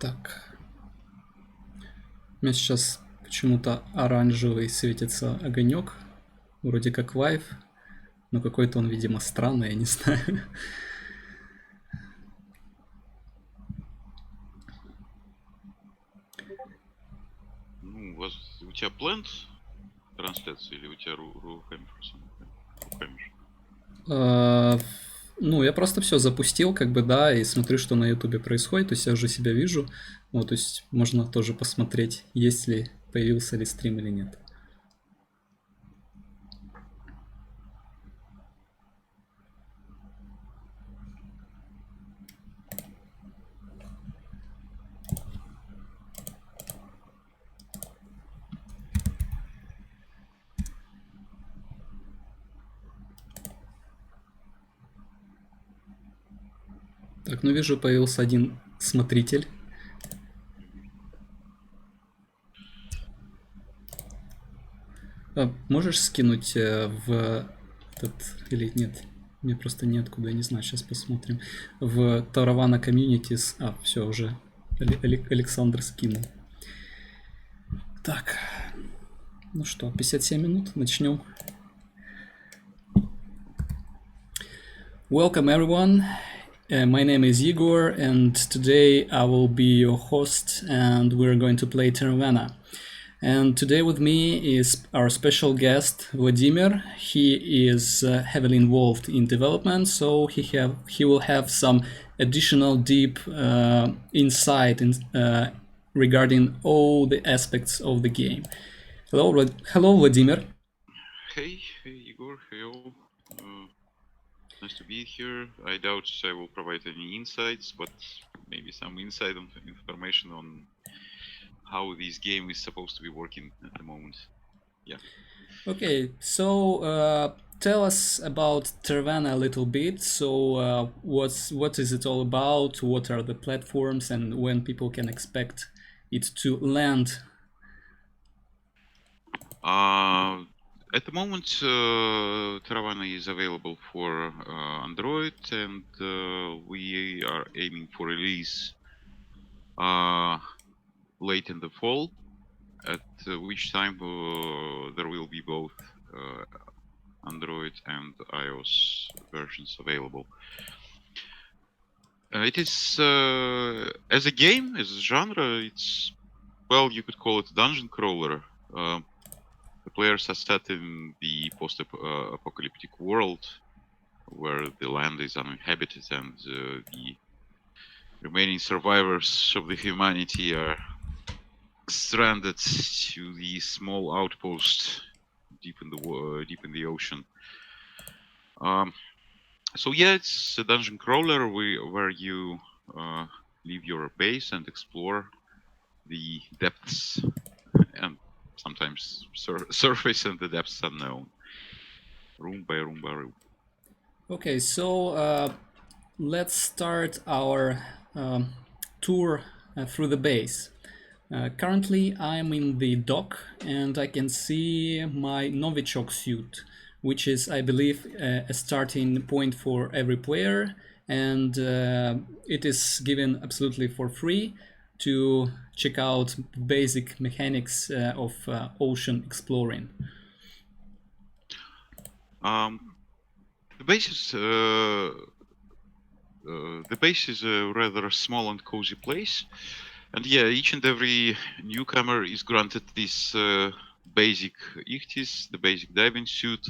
Так. У меня сейчас почему-то оранжевый светится огонек. Вроде как лайв, но какой-то он, видимо, странный, я не знаю. Ну, у тебя blend трансляция или у тебя рухаммер? Ну, я просто все запустил, как бы, да, и смотрю, что на ютубе происходит, то есть я уже себя вижу. Вот, то есть можно тоже посмотреть, есть ли, появился ли стрим или нет. Так, ну вижу, появился один смотритель. Можешь скинуть в этот или нет? Мне просто неоткуда, я не знаю, сейчас посмотрим. В Taravana Communities. Все, уже Александр скинул. Так, ну что, 57 минут, начнем. Welcome everyone. My name is Igor, and today I will be your host, and we're going to play Taravana. And today with me is our special guest Vladimir. He is heavily involved in development, so he will have some additional deep insight regarding all the aspects of the game. Hello, Vladimir. Hey, Igor, hello. Nice to be here. I doubt I will provide any insights, but maybe some insight information on how this game is supposed to be working at the moment. Yeah. Okay, so tell us about Taravana a little bit. So what is it all about? What are the platforms, and when people can expect it to land? At the moment, Taravana is available for Android, and we are aiming for release late in the fall, at which time there will be both Android and iOS versions available. It is, as a game, as a genre, it's, well, you could call it a dungeon crawler. The players are set in the post-apocalyptic world where the land is uninhabited and the remaining survivors of the humanity are stranded to the small outpost deep in the ocean. So yeah, it's a dungeon crawler where you leave your base and explore the depths and sometimes surface and the depths unknown, room by room by room. Okay, so let's start our tour through the base. Currently, I'm in the dock, and I can see my Novichok suit, which is, I believe, a starting point for every player, and it is given absolutely for free to check out basic mechanics of ocean exploring. The base is a rather small and cozy place, and yeah, each and every newcomer is granted this basic ichthys, the basic diving suit,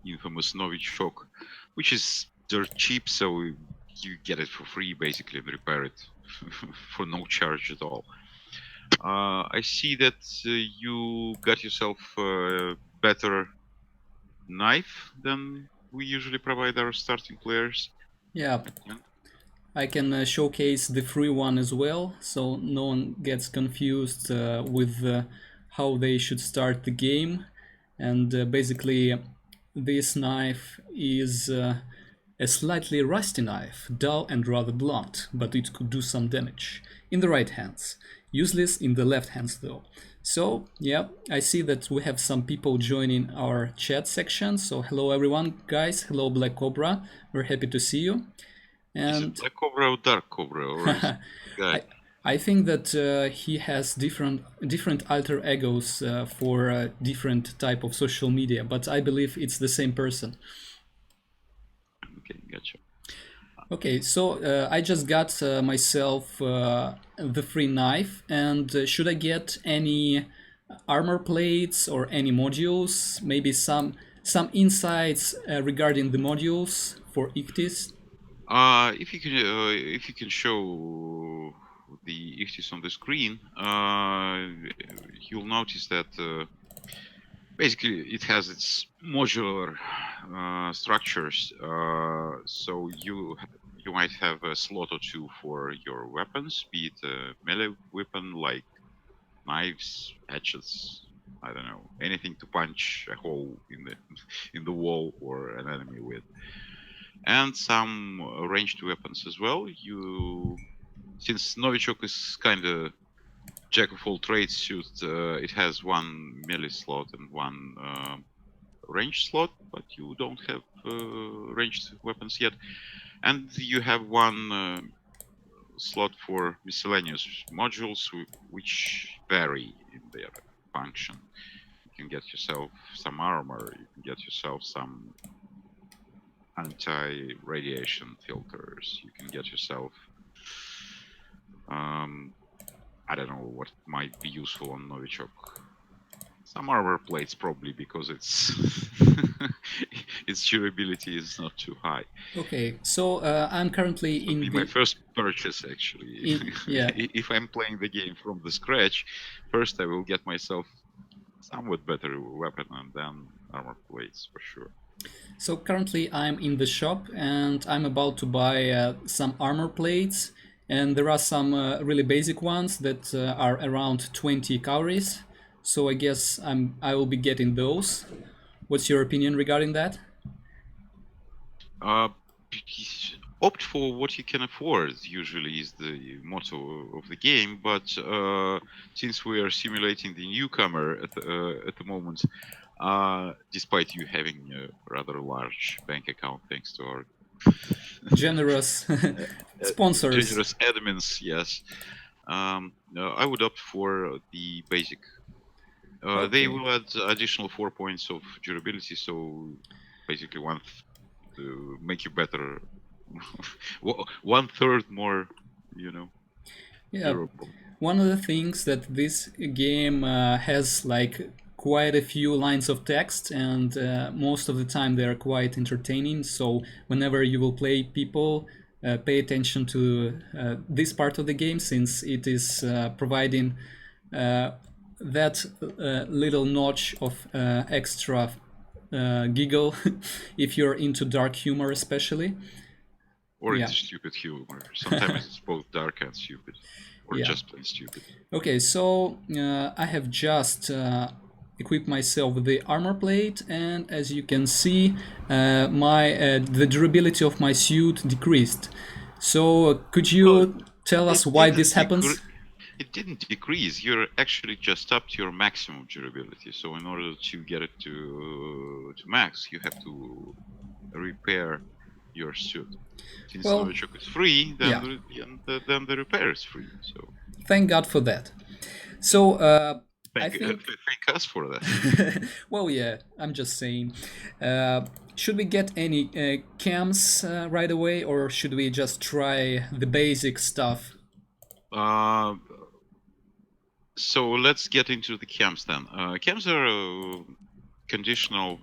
infamous Novichok, which is dirt cheap, so you get it for free basically and repair it for no charge at all. I see that you got yourself a better knife than we usually provide our starting players. Yeah, I can showcase the free one as well, so no one gets confused with how they should start the game. And basically, this knife is a slightly rusty knife, dull and rather blunt, but it could do some damage in the right hands. Useless in the left hands though. So yeah, I see that we have some people joining our chat section. So hello everyone, guys. Hello Black Cobra. We're happy to see you. Is it And Black Cobra or Dark Cobra, or is it guy? I I think that he has different alter egos for different type of social media, but I believe it's the same person. Okay, gotcha. Okay, so I just got myself the free knife, and should I get any armor plates or any modules? Maybe some insights regarding the modules for Ictis. If you can show the ichthys on the screen, you'll notice that basically it has its modular structures. So you might have a slot or two for your weapons, be it a melee weapon like knives, hatchets. I don't know, anything to punch a hole in the in the wall or an enemy with, and some ranged weapons as well. Since Novichok is kind of jack of all trades suit, it has one melee slot and one ranged slot, but you don't have ranged weapons yet, and you have one slot for miscellaneous modules, which vary in their function. You can get yourself some armor. You can get yourself some anti-radiation filters. You can get yourself um, I don't know what might be useful on Novichok. Some armor plates probably, because its its durability is not too high. Okay, so I'm currently It would in be my the first purchase actually. in yeah. If I'm playing the game from the scratch, first I will get myself somewhat better weapon and then armor plates for sure. So currently I'm in the shop and I'm about to buy some armor plates, and there are some really basic ones that are around 20 calories. So I guess I will be getting those. What's your opinion regarding that? Uh, Opt for what you can afford, usually is the motto of the game. But since we are simulating the newcomer at the moment, despite you having a rather large bank account thanks to our Generous sponsors. generous admins, yes, no, I would opt for the basic. They Okay. will add additional 4 points of durability, so basically one to make you better, 1/3 more, you know, Yeah, durable. one of the things that this game has like quite a few lines of text, and most of the time they are quite entertaining. So whenever you will play, people pay attention to this part of the game, since it is providing uh, that little notch of extra giggle if you're into dark humor, especially. Or Yeah, into stupid humor. Sometimes it's both dark and stupid, or yeah. just plain stupid. Okay, so I have just equipped myself with the armor plate, and as you can see, my the durability of my suit decreased. So could Well, you tell us it why didn't this happens? decrease. It didn't decrease. You're actually just up to your maximum durability. So in order to get it to max, you have to repair your suit. Since Well, Novichok is free, yeah, then the repair is free. So thank God for that. So I think, thank us for that. well, yeah, I'm just saying. Uh, should we get any cams right away, or should we just try the basic stuff? Uh, so let's get into the camps then. Camps are conditional,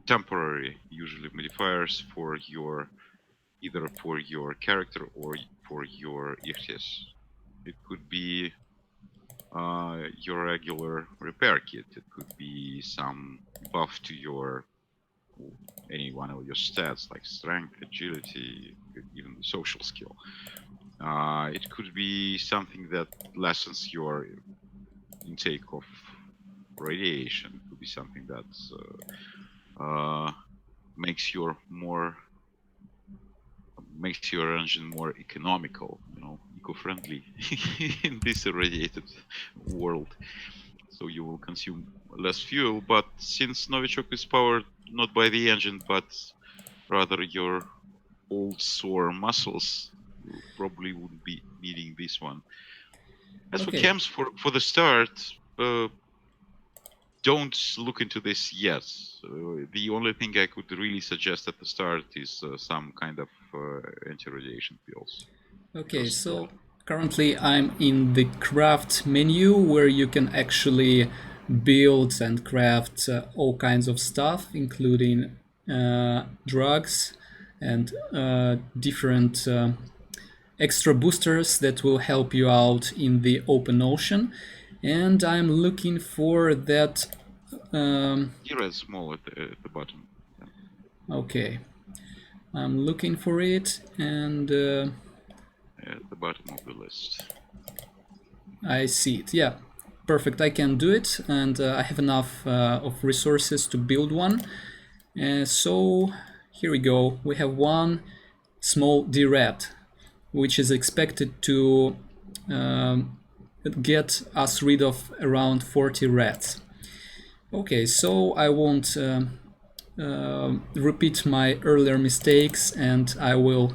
temporary, usually modifiers for your either for your character or for your Ichthys. It could be your regular repair kit. It could be some buff to your any one of your stats like strength, agility, even social skill. It could be something that lessens your intake of radiation. It could be something that makes your more makes your engine more economical, eco-friendly in this irradiated world. So you will consume less fuel. But since Novichok is powered not by the engine, but rather your old sore muscles, you probably wouldn't be needing this one. As for Okay. camps for the start, don't look into this yet. The only thing I could really suggest at the start is some kind of anti-radiation pills, Okay, because so currently I'm in the craft menu where you can actually build and craft all kinds of stuff, including drugs and different extra boosters that will help you out in the open ocean. And I'm looking for that. here is small at the bottom. Yeah, Okay, I'm looking for it, and at the bottom of the list. I see it. Yeah, perfect. I can do it, and I have enough of resources to build one. So here we go. We have one small D-rat, which is expected to um, get us rid of around 40 rats. Okay, so I won't repeat my earlier mistakes, and I will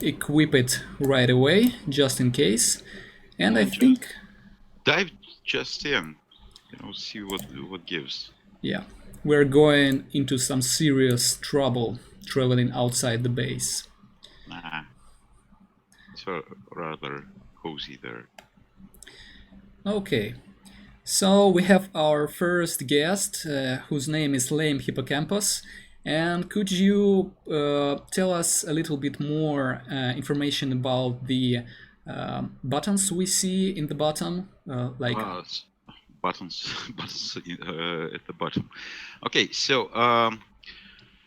equip it right away, just in case. And I Well, just think, dive just in, see what gives. yeah, we're going into some serious trouble traveling outside the base. Nah, it's rather cozy there. Okay, so we have our first guest, whose name is Lame Hippocampus. And could you tell us a little bit more information about the buttons we see in the bottom? Like, Uh, s- Buttons, buttons at the bottom. Okay, so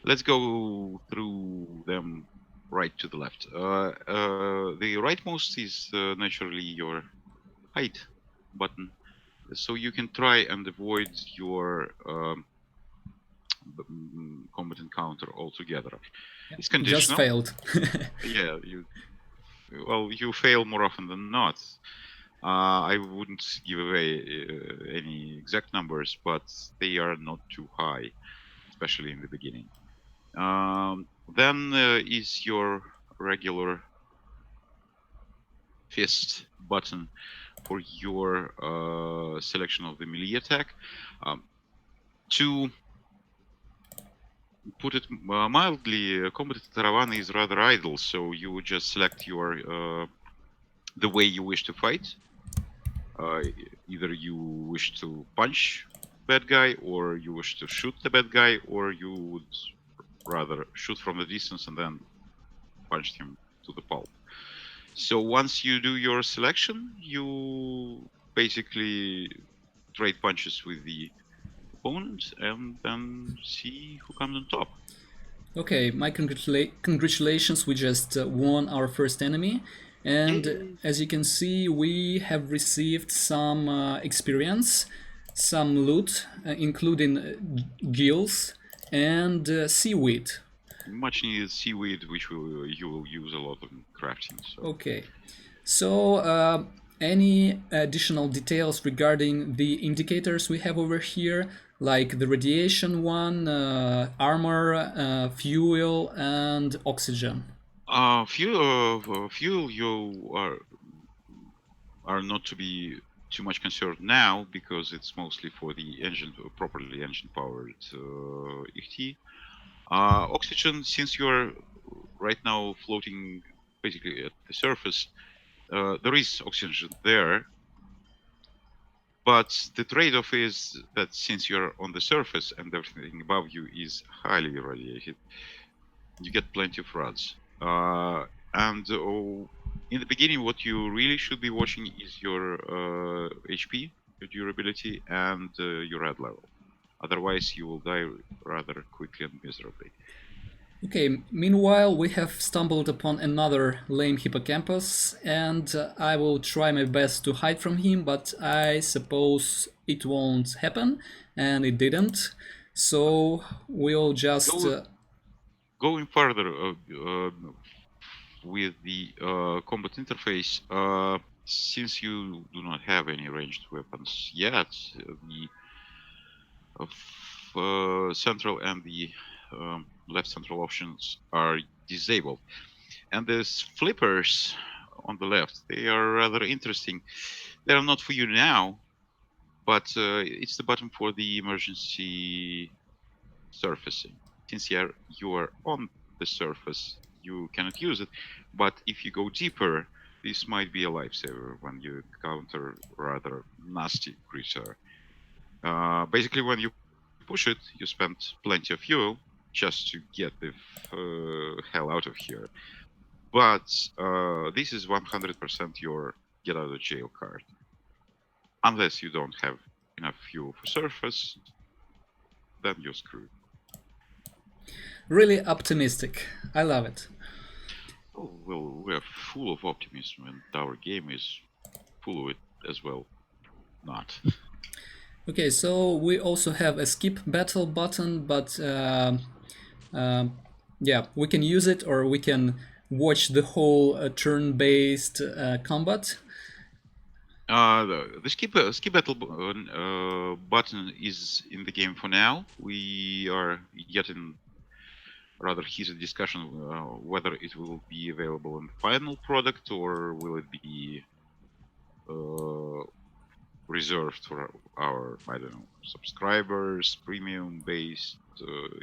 let's go through them right to the left. The rightmost is naturally your height button, so you can try and avoid your combat encounter altogether. It's it just conditional. failed. Yeah, you fail more often than not. I wouldn't give away any exact numbers, but they are not too high, especially in the beginning. Then is your regular fist button for your selection of the melee attack. Um, to put it mildly, combat Taravana is rather idle, so you would just select your the way you wish to fight. Uh, Either you wish to punch bad guy, or you wish to shoot the bad guy, or you would rather shoot from the distance and then punch him to the pulp. So once you do your selection, you basically trade punches with the opponent and then see who comes on top. Okay, my congratulations, we just won our first enemy. And Yay! as you can see, we have received some experience, some loot, including gills and seaweed. Much needed seaweed, which you will use a lot in crafting. So Okay, so any additional details regarding the indicators we have over here, like the radiation one, armor, fuel, and oxygen? fuel you are not to be too much concerned now because it's mostly for the engine, properly engine powered EHT. Oxygen, since you're right now floating basically at the surface, there is oxygen there, but the trade-off is that since you're on the surface and everything above you is highly irradiated, you get plenty of rods. And in the beginning, what you really should be watching is your HP, your durability, and your red level. Otherwise, you will die rather quickly and miserably. Okay, meanwhile, we have stumbled upon another lame hippocampus, and I will try my best to hide from him, but I suppose it won't happen, and it didn't. So we'll just. Go, Going further with the combat interface, since you do not have any ranged weapons yet, the central and the left central options are disabled. And these flippers on the left, they are rather interesting. They are not for you now, but it's the button for the emergency surfacing. Since you are on the surface, you cannot use it. But if you go deeper, this might be a lifesaver when you encounter rather nasty creature. Basically, when you push it, you spend plenty of fuel just to get the hell out of here. But this is 100% your get out of jail card. Unless you don't have enough fuel for surface, then you're screwed. Really optimistic. I love it. Oh, well, we're full of optimism, and our game is full of it as well. Not. Okay, so we also have a skip battle button, but yeah, we can use it or we can watch the whole turn-based combat. The skip battle button is in the game for now. We are yet in rather heated discussion whether it will be available in the final product or will it be uh, reserved for our, I don't know, subscribers, premium based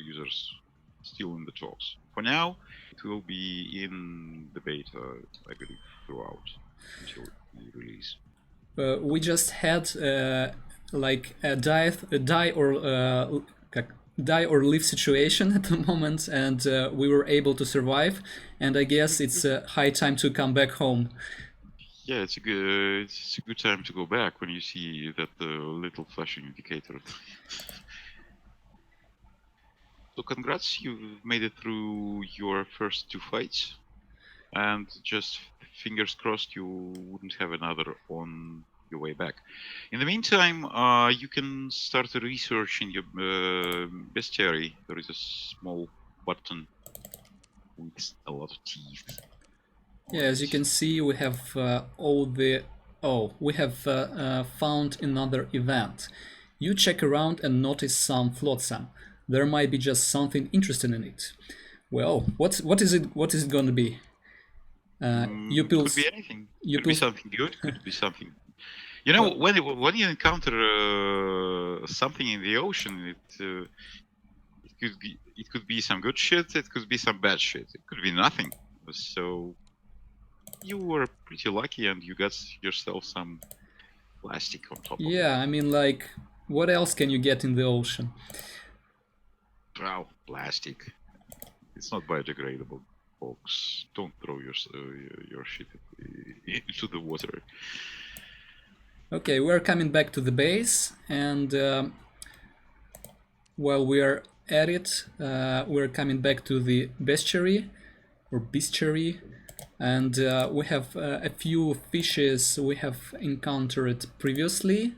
users. Still in the talks. For now, it will be in the beta, I believe, throughout until the release. We just had like a die or live situation at the moment, and we were able to survive. And I guess it's high time to come back home. Yeah, it's a good time to go back when you see that little flashing indicator. So congrats, you've made it through your first two fights, and just fingers crossed you wouldn't have another on your way back. In the meantime, you can start a research in your bestiary. There is a small button with a lot of teeth. Yeah, as you can see, we have all the. Oh, we have found another event. You check around and notice some flotsam. There might be just something interesting in it. Well, what is it? What is it going to be? You Could be pills. anything. You Could be pills. something good. Could be something. You know, Well, when you encounter something in the ocean, it could be some good shit. It could be some bad shit. It could be nothing. So you were pretty lucky, and you got yourself some plastic on top of yeah, that. I mean, like, what else can you get in the ocean? Well, plastic. It's not biodegradable, folks. Don't throw your shit into the water. Okay, we're coming back to the base, and while we are at it, we're coming back to the bestiary or bestiary, and we have a few fishes we have encountered previously,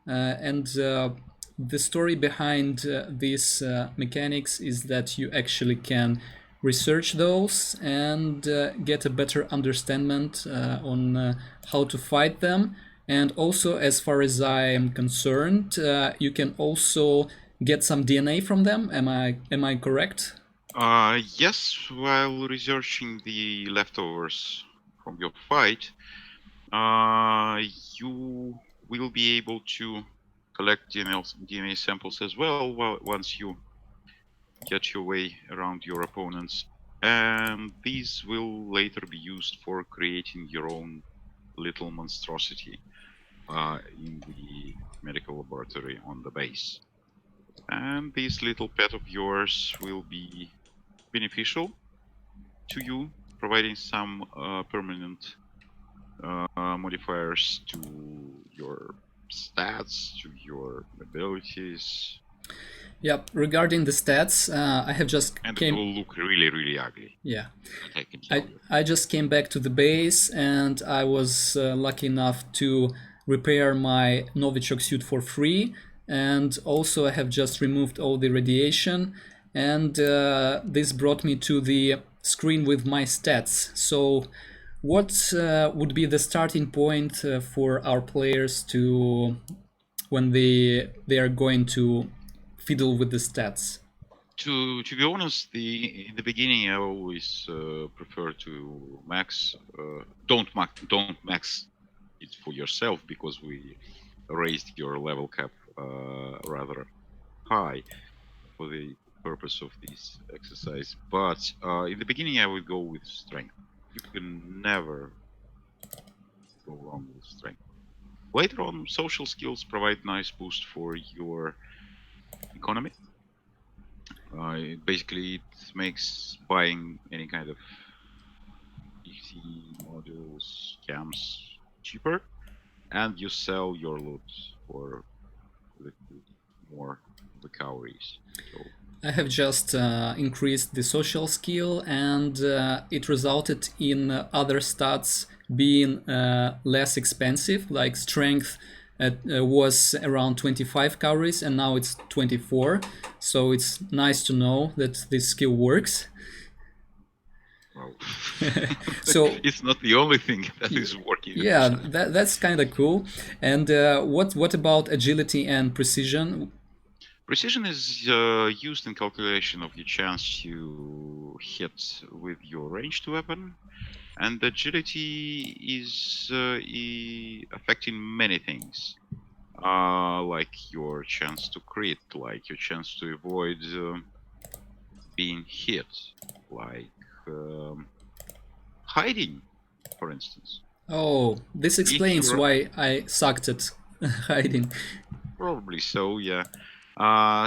and the story behind these mechanics is that you actually can research those and get a better understanding on how to fight them. And also, as far as I am concerned, you can also get some DNA from them. Am I correct? Yes, while researching the leftovers from your fight, uh, you will be able to collect DNA samples as well once you get your way around your opponents. And these will later be used for creating your own little monstrosity in the medical laboratory on the base. And this little pet of yours will be beneficial to you, providing some permanent modifiers to your stats, to your abilities, Yep. Regarding the stats, I have just and it came. will look really, really ugly. Yeah. That I can I, tell you. I just came back to the base and I was lucky enough to repair my Novichok suit for free. And also, I have just removed all the radiation. And this brought me to the screen with my stats. So, what would be the starting point for our players to when they are going to fiddle with the stats? To be honest, in the beginning I always prefer to max. Don't max it for yourself because we raised your level cap rather high for the purpose of this exercise. But in the beginning, I would go with strength. You can never go wrong with strength. Later on, social skills provide nice boost for your economy. Basically, it makes buying any kind of PC modules, cams cheaper, and you sell your loot for the more recoveries. So I have just increased the social skill, and it resulted in other stats being less expensive. Like strength was around 25 calories, and now it's 24. So it's nice to know that this skill works. well, So it's not the only thing that is working yeah, efficiently. that's kind of cool. And what about agility and precision? Precision is used in calculation of your chance to hit with your ranged weapon, and agility is affecting many things, like your chance to crit, like your chance to avoid being hit, like hiding, for instance. Oh, this If explains you're why I sucked at hiding. Probably so, yeah.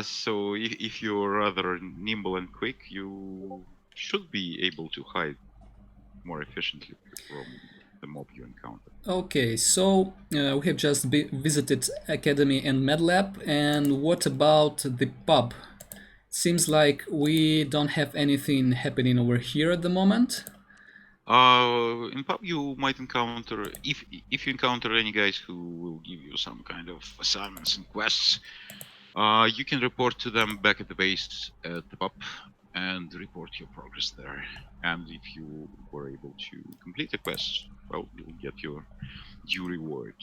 So if you're rather nimble and quick, you should be able to hide more efficiently from the mob you encounter. Okay, so we have just visited Academy and MedLab, and what about the pub? Seems like we don't have anything happening over here at the moment. In pub, you might encounter if you encounter any guys who will give you some kind of assignments and quests. You can report to them back at the base at the pub and report your progress there. And if you were able to complete a quest, well, you'll get your due reward.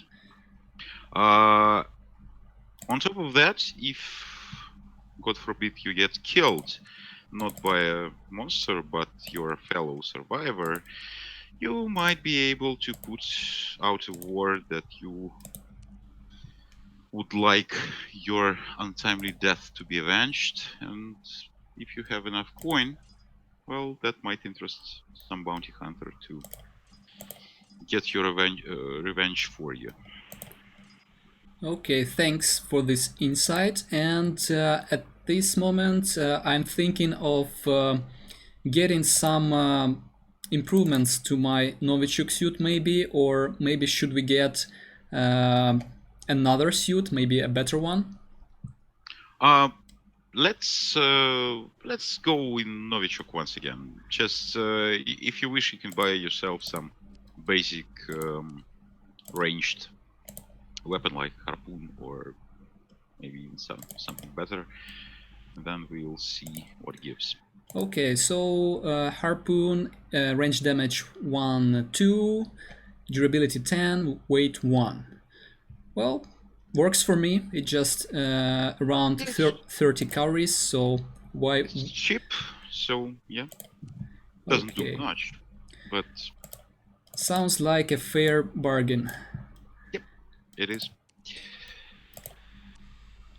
Uh, on top of that, if God forbid you get killed, not by a monster but your fellow survivor, you might be able to put out a word that you would like your untimely death to be avenged, and if you have enough coin, well, that might interest some bounty hunter to get your revenge for you. Okay, thanks for this insight. And at this moment, I'm thinking of getting some improvements to my Novichok suit, maybe, or maybe should we get uh, another suit, maybe a better one? Uh, let's go in Novichok once again. Just if you wish, you can buy yourself some basic ranged weapon like harpoon or maybe even something better. And then we'll see what gives. Okay, so harpoon, range damage 1, 2, durability 10, weight 1. Well, works for me. It just around It's 30 calories, so why? it's cheap, so yeah, doesn't do Okay. much, but Sounds like a fair bargain. yep, it is.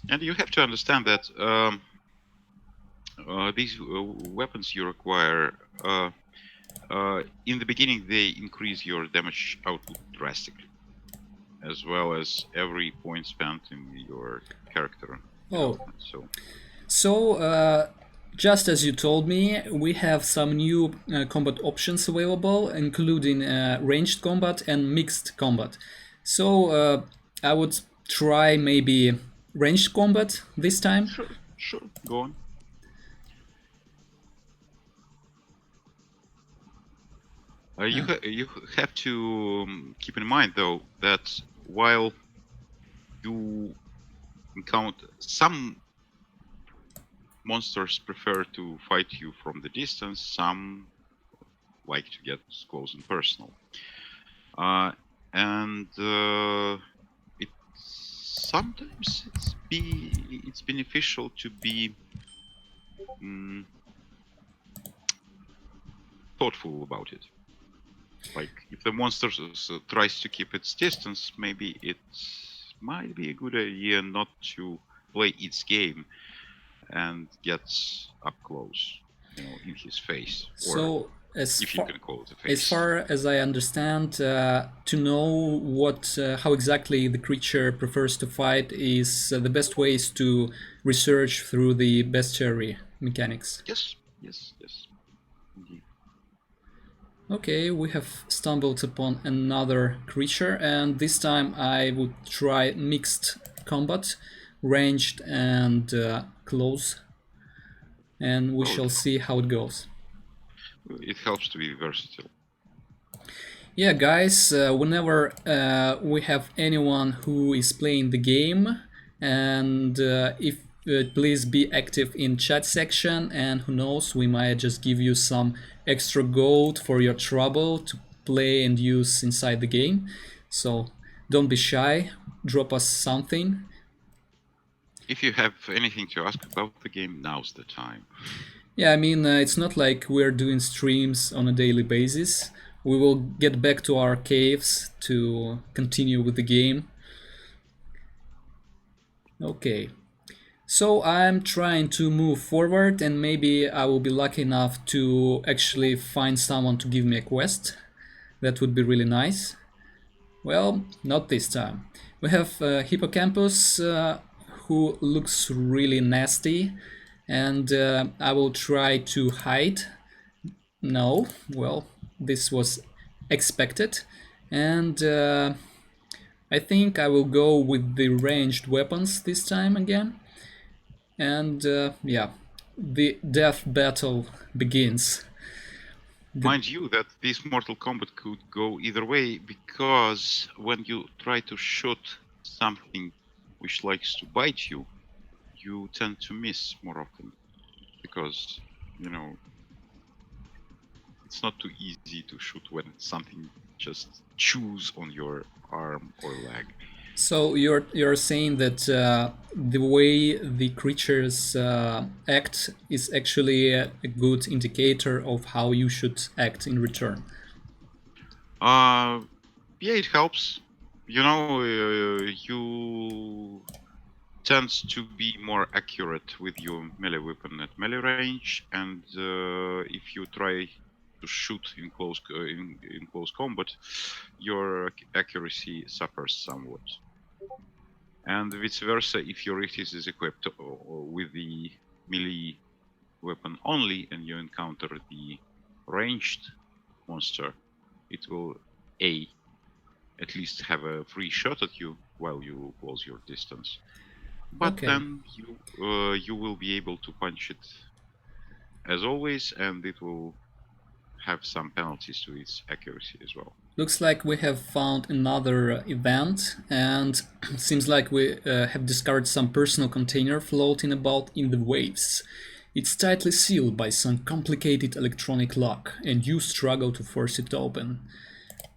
And you have to understand that these weapons you require, in the beginning, they increase your damage output drastically, as well as every point spent in your character Oh, development. So, so just as you told me, we have some new combat options available, including ranged combat and mixed combat. So I would try maybe ranged combat this time. sure, go on. You have to keep in mind though that while you encounter some monsters prefer to fight you from the distance, some like to get close and personal. Uh, and it sometimes it's beneficial to be mm, thoughtful about it. Like if the monster tries to keep its distance, maybe it might be a good idea not to play its game and get up close, in his face, or So if you can call it a as face. far as I understand, to know how exactly the creature prefers to fight is the best ways to research through the bestiary mechanics. Yes, yes, yes, indeed. Okay, we have stumbled upon another creature, and this time I would try mixed combat, ranged and close, and we Well, shall see how it goes. it helps to be versatile. Yeah, guys, whenever we have anyone who is playing the game, and if please be active in chat section, and who knows, we might just give you some extra gold for your trouble to play and use inside the game. So don't be shy, drop us something. If you have anything to ask about the game, now's the time. Yeah, I mean, it's not like we're doing streams on a daily basis. We will get back to our caves to continue with the game. Okay. So I'm trying to move forward, and maybe I will be lucky enough to actually find someone to give me a quest. That would be really nice. Well, not this time. We have Hippocampus, who looks really nasty, and I will try to hide. No, well, this was expected, and I think I will go with the ranged weapons this time again. And yeah, the death battle begins. The, Mind you that this Mortal Kombat could go either way, because when you try to shoot something which likes to bite you, you tend to miss more often, because you know it's not too easy to shoot when something just chews on your arm or leg. so you're saying that the way the creatures act is actually a good indicator of how you should act in return. Uh, yeah, it helps. You tends to be more accurate with your melee weapon at melee range, and if you try to shoot in close combat, your accuracy suffers somewhat. And vice versa, if your Ichthys is equipped with the melee weapon only, and you encounter the ranged monster, it will a at least have a free shot at you while you close your distance. But Okay. then you will be able to punch it as always, and it will have some penalties to its accuracy as well. Looks like we have found another event, and seems like we have discovered some personal container floating about in the waves. It's tightly sealed by some complicated electronic lock, and you struggle to force it open.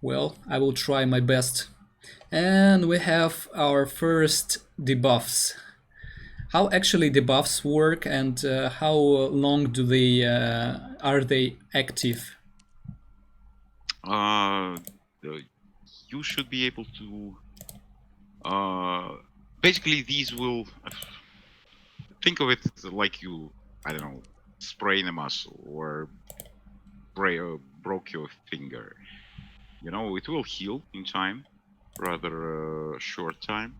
Well, I will try my best. And we have our first debuffs. How actually debuffs work, and how long do they are they active? Uh, the- you should be able to. Uh, Basically, these will think of it like you, I don't know, sprain a muscle or broke your finger. It will heal in time, rather short time.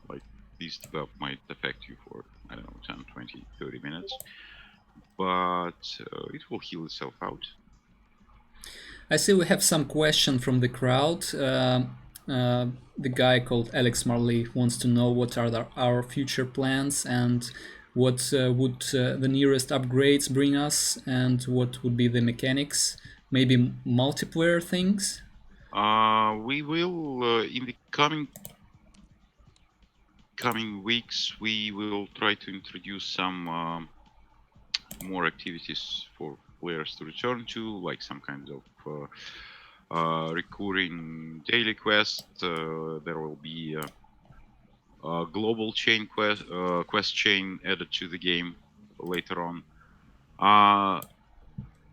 Like this debuff might affect you for, I don't know, 10, 20, 30 minutes, but it will heal itself out. I see we have some question from the crowd. The guy called Alex Marley wants to know what are our future plans, and what would the nearest upgrades bring us, and what would be the mechanics, maybe multiplayer things. We will in the coming weeks we will try to introduce some more activities for players to return to, like some kind of recurring daily quest. There will be a global chain quest chain added to the game later on. Uh,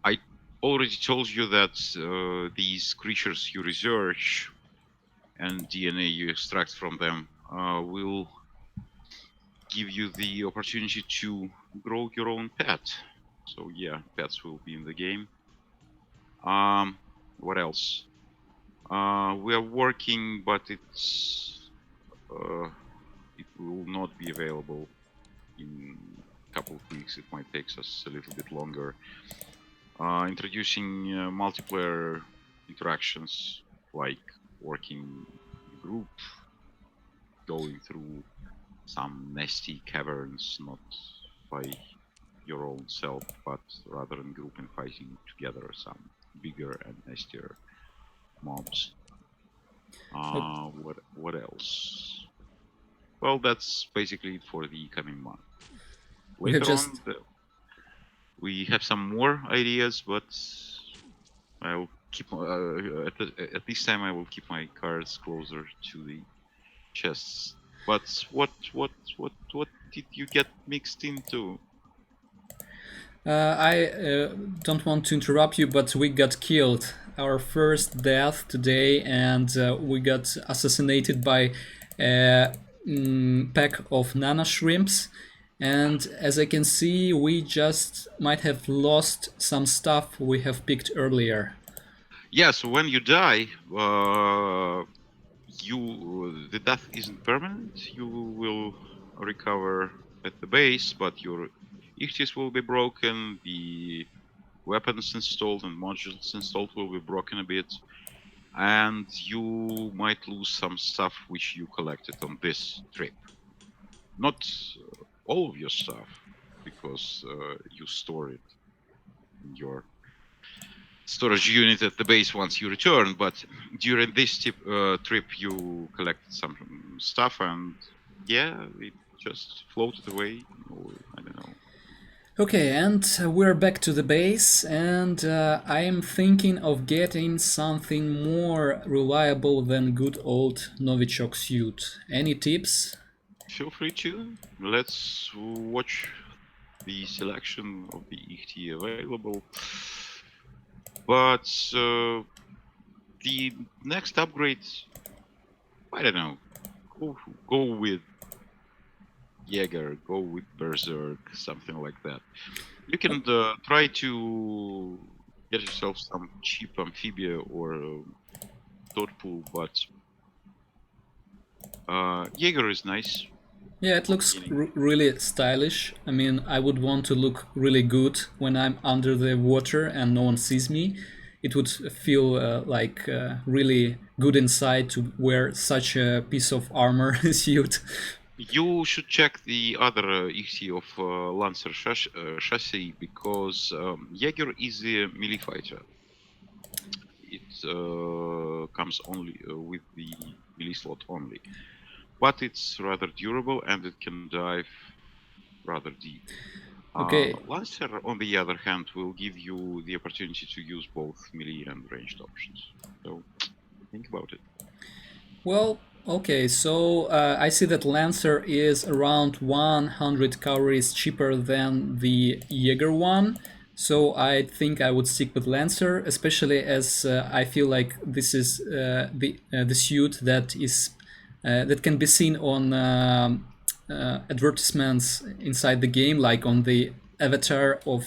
I already told you that these creatures you research and DNA you extract from them will give you the opportunity to grow your own pet. So yeah, pets will be in the game. Um, what else? We are working, but uh, it will not be available in a couple of weeks. It might take us a little bit longer. Introducing multiplayer interactions like working in a group, going through some nasty caverns, not by your own self, but rather in group and fighting together some bigger and nastier mobs. O- What else? Well, that's basically it for the coming month. We have Later just on, we have some more ideas, but I'll keep at this time I will keep my cards closer to the chests. But what did you get mixed into? I don't want to interrupt you, but we got killed. Our first death today, and we got assassinated by a pack of nano shrimps. And as I can see, we just might have lost some stuff we have picked earlier. Yeah, so when you die, the death isn't permanent. You will recover at the base, but your ichthys will be broken. The weapons installed and modules installed will be broken a bit, and you might lose some stuff which you collected on this trip. Not all of your stuff, because you store it in your storage unit at the base once you return. But during this trip, you collected some stuff, and yeah, it just floated away. Or I don't know. Okay, and we're back to the base, and I am thinking of getting something more reliable than good old Novichok suit. Any tips? Feel free to. Let's watch the selection of the ET available. But the next upgrade, I don't know. Go go with Jaeger, go with Berserk, something like that. You can try to get yourself some cheap amphibia or toad pool, but Jaeger is nice Yeah, it for looks beginning. really stylish. I mean, I would want to look really good when I'm under the water and no one sees me. It would feel like really good inside to wear such a piece of armor suit. You should check the other issue of Lancer chassis because Jaeger is a melee fighter. It comes only with the melee slot only, but it's rather durable and it can dive rather deep. Okay, Lancer, on the other hand, will give you the opportunity to use both melee and ranged options. So think about it. well, okay, so I see that Lancer is around 100 calories cheaper than the Jaeger one. So I think I would stick with Lancer, especially as I feel like this is the suit that is that can be seen on advertisements inside the game, like on the avatar of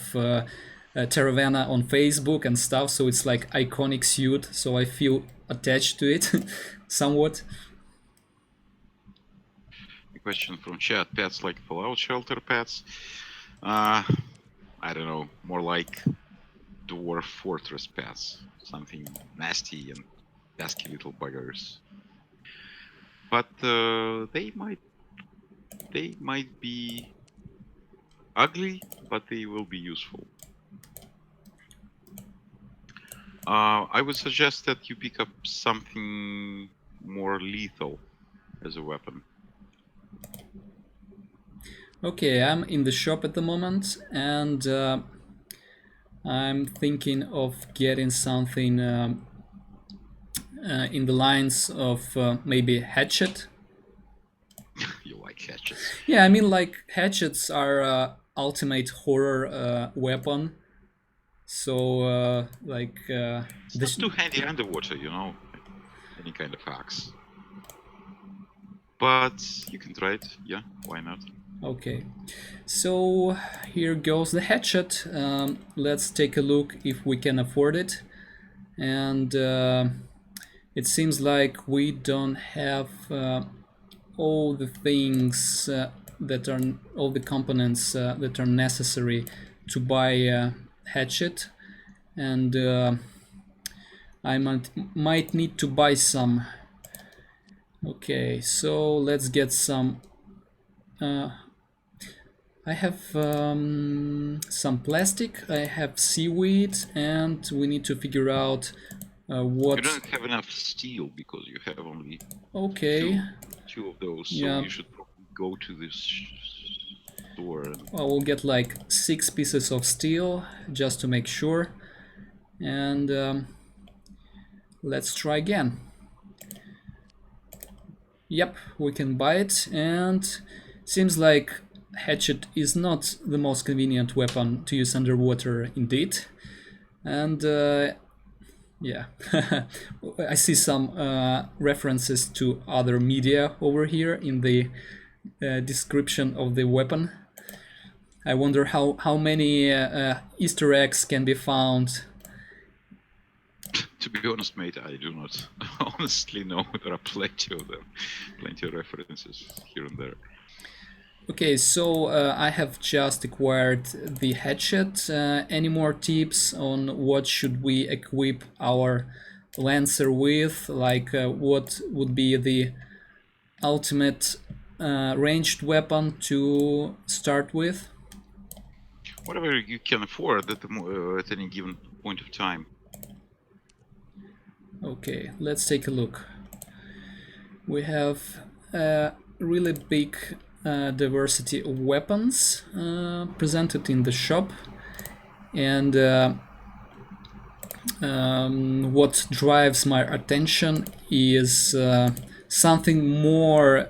Taravana on Facebook and stuff. So it's like iconic suit. So I feel attached to it somewhat. A question from chat: pets like Fallout Shelter pets? Uh, I don't know, more like Dwarf Fortress pets, something nasty and pesky little buggers. But they might be ugly, but they will be useful. I would suggest that you pick up something more lethal as a weapon. Okay, I'm in the shop at the moment, and I'm thinking of getting something in the lines of maybe hatchet. You like hatchets. Yeah, I mean, like hatchets are ultimate horror weapon. So It's not too handy underwater, any kind of axe. But you can try it, yeah, why not? Okay, so here goes the hatchet. Let's take a look if we can afford it. And it seems like we don't have all the things that are all the components that are necessary to buy a hatchet, and I might need to buy some. Okay, so let's get some. I have some plastic, I have seaweed, and we need to figure out You what. don't have enough steel because you have only Okay, two of those, so yeah, you should probably go to this store. I will get like 6 pieces of steel just to make sure, and let's try again. Yep, we can buy it, and seems like hatchet is not the most convenient weapon to use underwater indeed. And yeah, I see some references to other media over here in the description of the weapon. I wonder how many Easter eggs can be found. To be honest, mate, I do not honestly know. There are plenty of them, plenty of references here and there. Okay, so I have just acquired the hatchet. Any more tips on what should we equip our lancer with? Like what would be the ultimate ranged weapon to start with? Whatever you can afford at any given point of time. Okay, let's take a look. We have a really big diversity of weapons presented in the shop, and what drives my attention is something more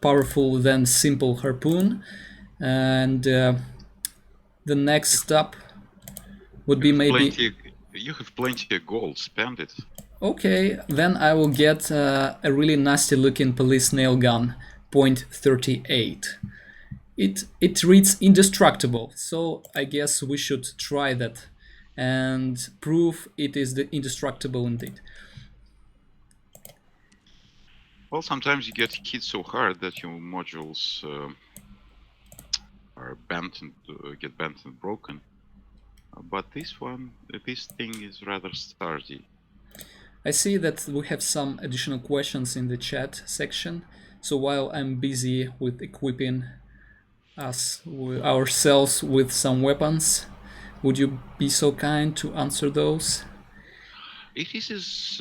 powerful than simple harpoon, and the next step would be maybe. You have plenty of gold. Spend it. Okay, then I will get a really nasty looking police nail gun, .38. It reads indestructible, so I guess we should try that and prove it is the indestructible indeed. Well, sometimes you get hit so hard that your modules are bent and get bent and broken. But this thing is rather sturdy. I see that we have some additional questions in the chat section. So while I'm busy with equipping ourselves with some weapons, would you be so kind to answer those? If this is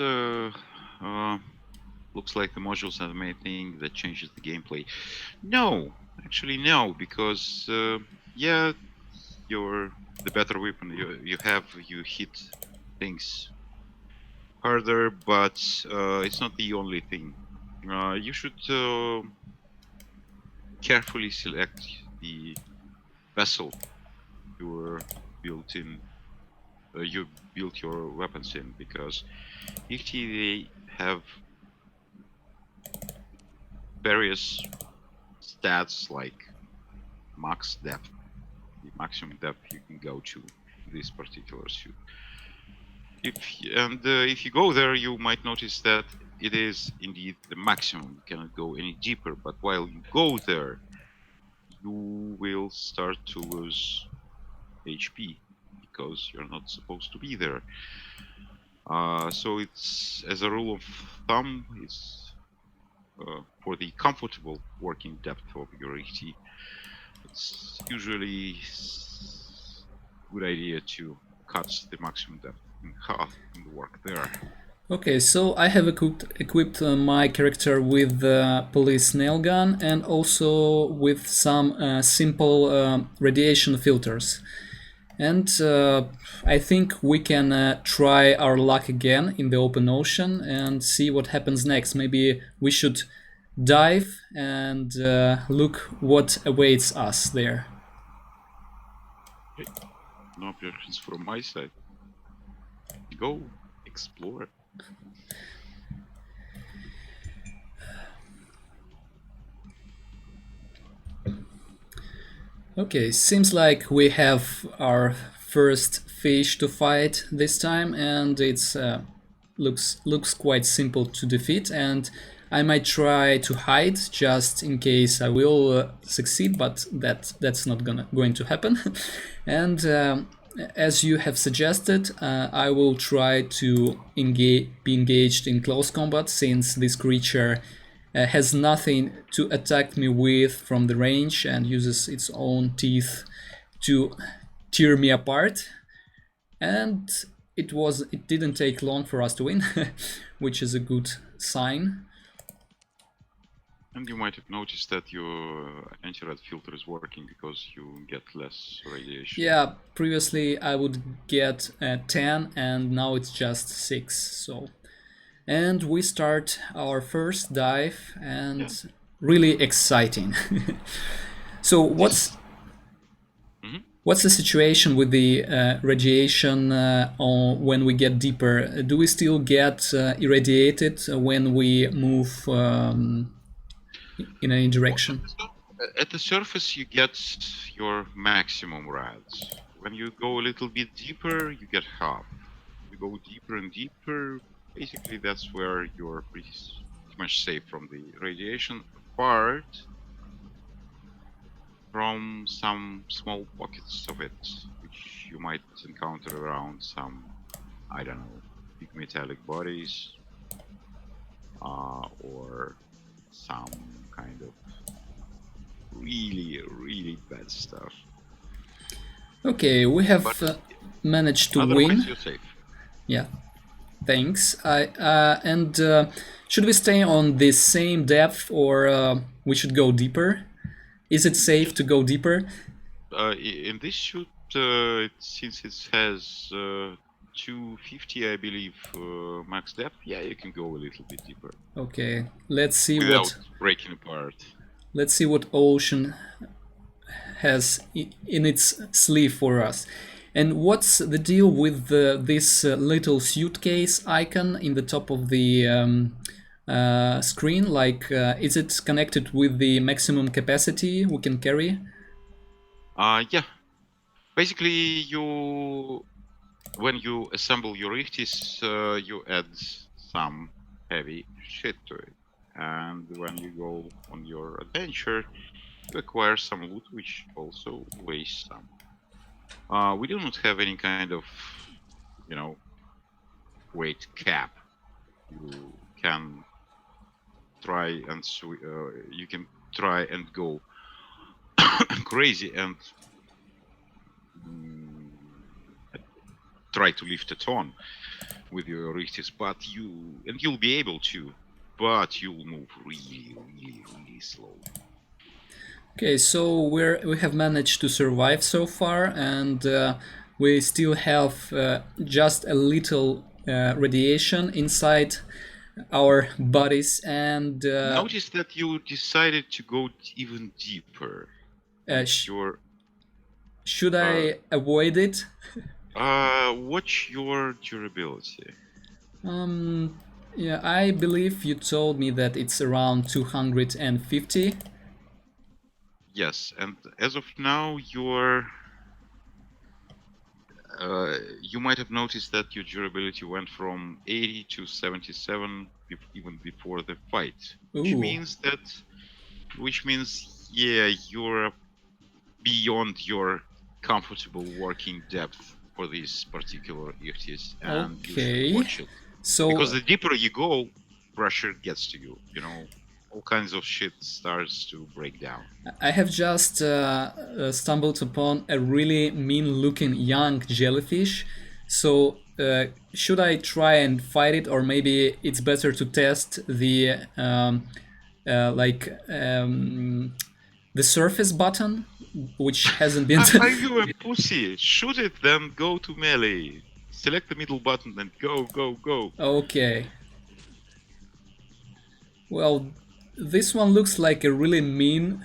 looks like the modules are the main thing that changes the gameplay. No, actually no, because yeah, the better weapon you have, you hit things harder, but it's not the only thing. You should carefully select the vessel you built your weapons in, because if they have various stats like max depth, the maximum depth you can go to this particular suit. If you go there, you might notice that it is indeed the maximum. You cannot go any deeper. But while you go there, you will start to lose HP because you're not supposed to be there. So it's, as a rule of thumb, it's for the comfortable working depth of your AT. It's usually a good idea to cut the maximum depth in half and work there. Okay, so I have equipped my character with the police nail gun and also with some simple radiation filters. And I think we can try our luck again in the open ocean and see what happens next. Maybe we should dive and look what awaits us there. Okay. No objections from my side. Go explore. Okay, seems like we have our first fish to fight this time, and it's looks quite simple to defeat. And I might try to hide just in case I will succeed, but that's not going to happen. And as you have suggested, I will try to be engaged in close combat since this creature has nothing to attack me with from the range and uses its own teeth to tear me apart. And it didn't take long for us to win, which is a good sign. And you might have noticed that your anti-red filter is working because you get less radiation. Yeah, previously I would get 10 and now it's just 6. So, and we start our first dive, and Yeah. really exciting. So This. Mhm. what's the situation with the radiation when we get deeper? Do we still get irradiated when we move in any Well, direction? at the surface, you get your maximum rads. When you go a little bit deeper, you get half. You go deeper and deeper. Basically, that's where you're pretty much safe from the radiation, apart from some small pockets of it, which you might encounter around some, I don't know, big metallic bodies, or some kind of really, really bad stuff. Okay, we But have managed to otherwise, win. you're safe. Yeah, thanks. And should we stay on the same depth, or we should go deeper? Is it safe Just to go deeper? in this shoot, since it has 250, I believe, max depth, yeah, you can go a little bit deeper Okay, let's see without what breaking apart. ocean has in its sleeve for us. And what's the deal with this little suitcase icon in the top of the screen? Like, is it connected with the maximum capacity we can carry? Yeah, basically, when you assemble your Ichthys, you add some heavy shit to it. And when you go on your adventure, you acquire some loot, which also weighs some. We do not have any kind of, you know, weight cap. You can you can try and go crazy and mm, try to lift a ton with your Ichthys, but you'll be able to, but you'll move really, really, really slow. Okay, so we have managed to survive so far, and we still have just a little radiation inside our bodies, and Notice that you decided to go even deeper, and sh- your should uh, I avoid it? watch your durability. Um, yeah, I believe you told me that it's around 250. Yes, and as of now, you might have noticed that your durability went from 80 to 77 even before the fight, Ooh, which means, yeah, you're beyond your comfortable working depth for this particular Ichthys, and you should okay. watch it. Because So the deeper you go, pressure gets to you. You know, all kinds of shit starts to break down. I have just stumbled upon a really mean-looking young jellyfish. So should I try and fight it, or maybe it's better to test the the surface button, which hasn't been. Are you a pussy? Shoot it, then go to melee. Select the middle button and go, go, go. Okay. Well, this one looks like a really mean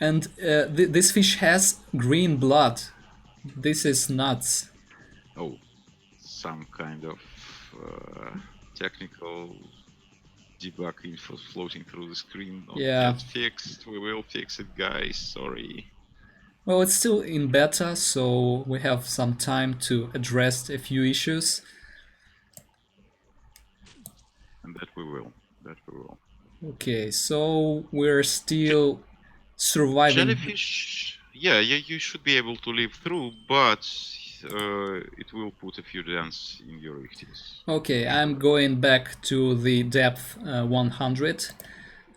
And this fish has green blood. This is nuts. Oh, some kind of technical debug info floating through the screen, not Yeah. yet fixed. We will fix it, guys. Sorry. Well, it's still in beta, so we have some time to address a few issues. And that we will. That we will. Okay, so we're still surviving. Jellyfish, yeah, you should be able to live through, but it will put a few dents in your ichthys. Okay, I'm going back to the depth 100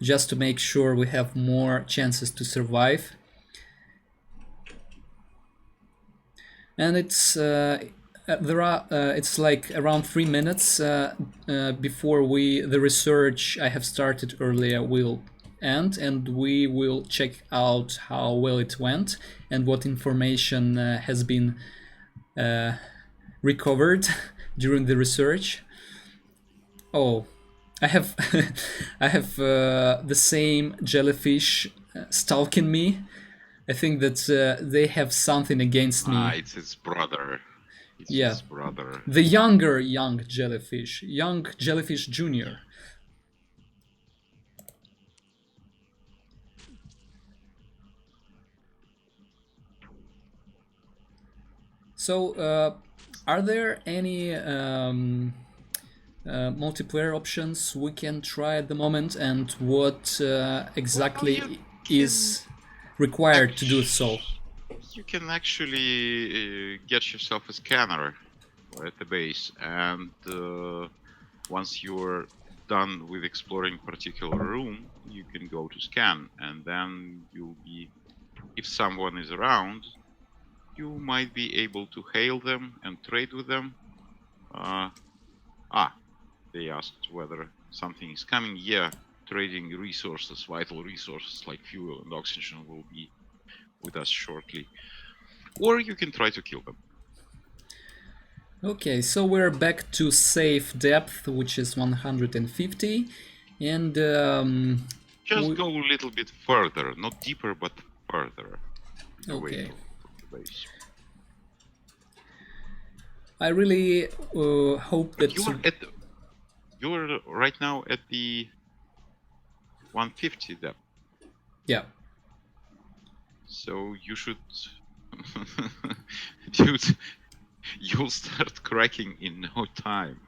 just to make sure we have more chances to survive. And it's it's like around 3 minutes before the research I have started earlier will end, and we will check out how well it went and what information has been recovered during the research. Oh, I have I have the same jellyfish stalking me. I think that they have something against me. It's his brother. It's Yeah. his brother. The younger young jellyfish junior. So, are there any multiplayer options we can try at the moment, and what exactly Well, is required to do so? You can actually get yourself a scanner at the base, and once you're done with exploring particular room, you can go to scan, and then you'll be, if someone is around, you might be able to hail them and trade with them. They asked whether something is coming. Yeah, trading resources, vital resources like fuel and oxygen will be with us shortly. Or you can try to kill them. Okay, so we're back to safe depth, which is 150, and just go a little bit further, not deeper, but further away from the base. I really hope that you're right now at the 150 depth. Yeah. So you should, dude. You'll start cracking in no time.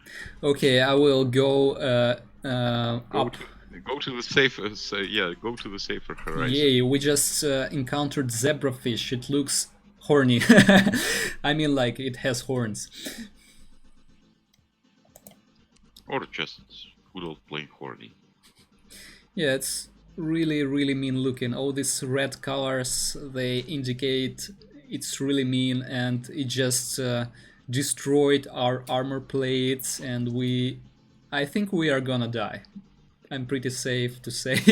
Okay, I will go up. Go to the safer. Yeah, go to the safer horizon. Yay! We just encountered zebrafish. It looks horny. I mean, like it has horns. Or just good old plain horny. Yeah, it's really, really mean looking. All these red colors, they indicate it's really mean, and it just destroyed our armor plates, and I think we are gonna die. I'm pretty safe to say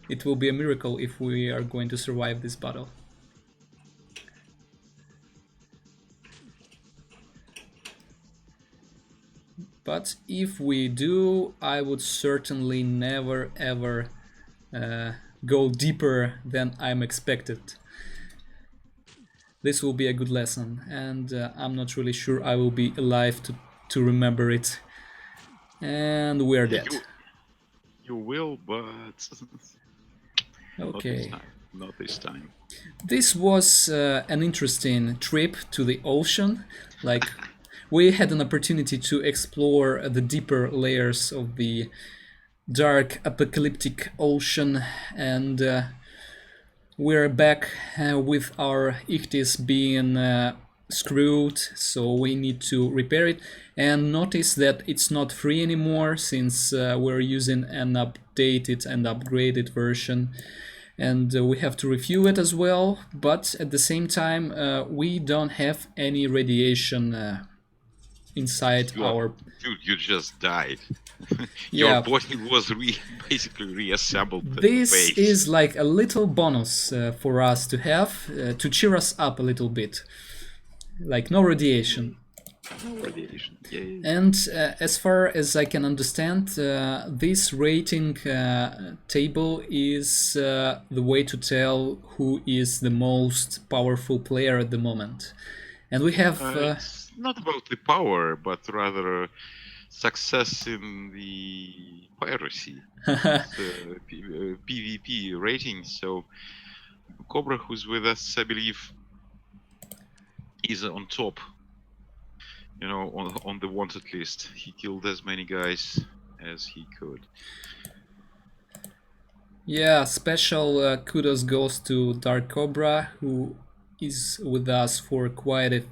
it will be a miracle if we are going to survive this battle. But if we do, I would certainly never ever go deeper than I'm expected. This will be a good lesson, and I'm not really sure I will be alive to remember it. And we're dead. You will, but okay. Not this time. This was an interesting trip to the ocean. Like, we had an opportunity to explore the deeper layers of the dark apocalyptic ocean, and we're back with our ichthys being screwed, so we need to repair it. And notice that it's not free anymore, since we're using an updated and upgraded version, and we have to refuel it as well. But at the same time, we don't have any radiation inside our... Dude, you just died. Yeah. Your body was basically reassembled. This is like a little bonus for us to have, to cheer us up a little bit. Like, no radiation. No radiation. Yay. And as far as I can understand, this rating table is the way to tell who is the most powerful player at the moment. And we have It's not about the power, but rather success in the piracy. It's PvP rating. So Cobra, who's with us, I believe, is on top. You know, on the wanted list. He killed as many guys as he could. yeah, special kudos goes to Dark Cobra, who is with us for quite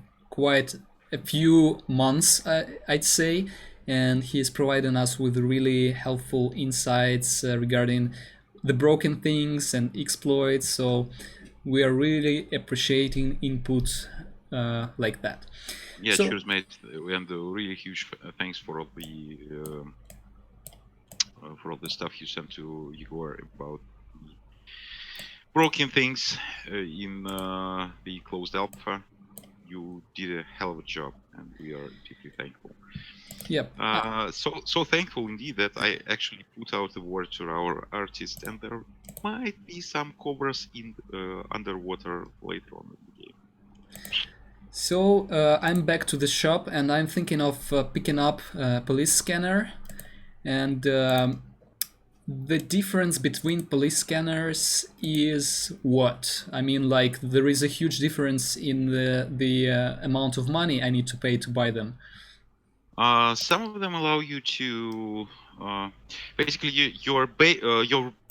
a few months, I'd say, and he is providing us with really helpful insights regarding the broken things and exploits. So we are really appreciating input like that. Yeah, So cheers, mate, and really huge thanks for all the stuff you sent to Igor about the broken things in the closed alpha. You did a hell of a job, and we are deeply thankful. yep. So thankful indeed that I actually put out the word to our artist, and there might be some cobras in underwater later on in the game. So I'm back to the shop and I'm thinking of picking up a police scanner. And the difference between police scanners is what? I mean, like there is a huge difference in the amount of money I need to pay to buy them. Some of them allow you to basically your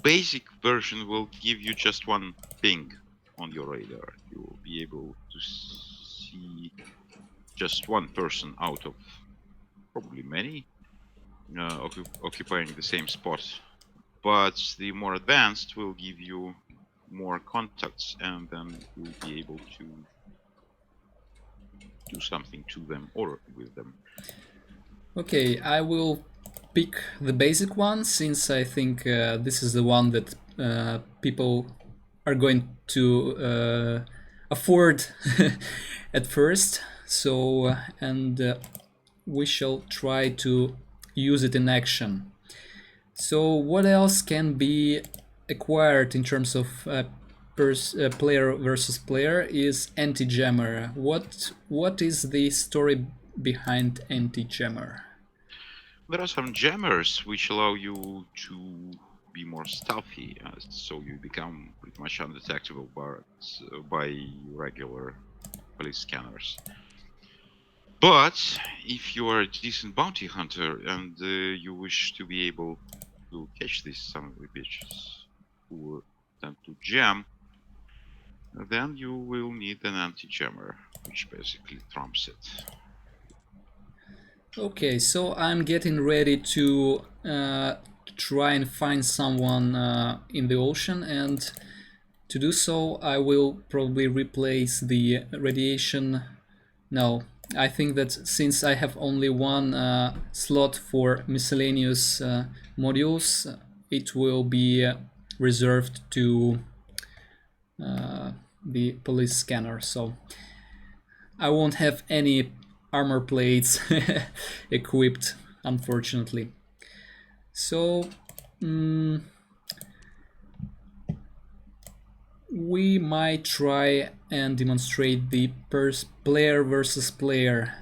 basic version will give you just one thing on your radar. You will be able to see just one person out of probably many occupying the same spot. But the more advanced will give you more contacts, and then you'll be able to do something to them or with them. Okay, I will pick the basic one since I think this is the one that people are going to afford at first. So, and we shall try to use it in action. So, what else can be acquired in terms of player versus player is anti-jammer. What is the story behind anti-jammer? There are some jammers which allow you to be more stealthy, so you become pretty much undetectable by regular police scanners. But if you are a decent bounty hunter and you wish to be able to catch these son of the bitches who tend to jam, then you will need an anti-jammer, which basically trumps it. Okay, so I'm getting ready to try and find someone in the ocean, and to do so, I will probably replace the radiation. No, I think that since I have only one slot for miscellaneous modules, it will be reserved to the police scanner. So I won't have any armor plates equipped, unfortunately. So we might try and demonstrate the player versus player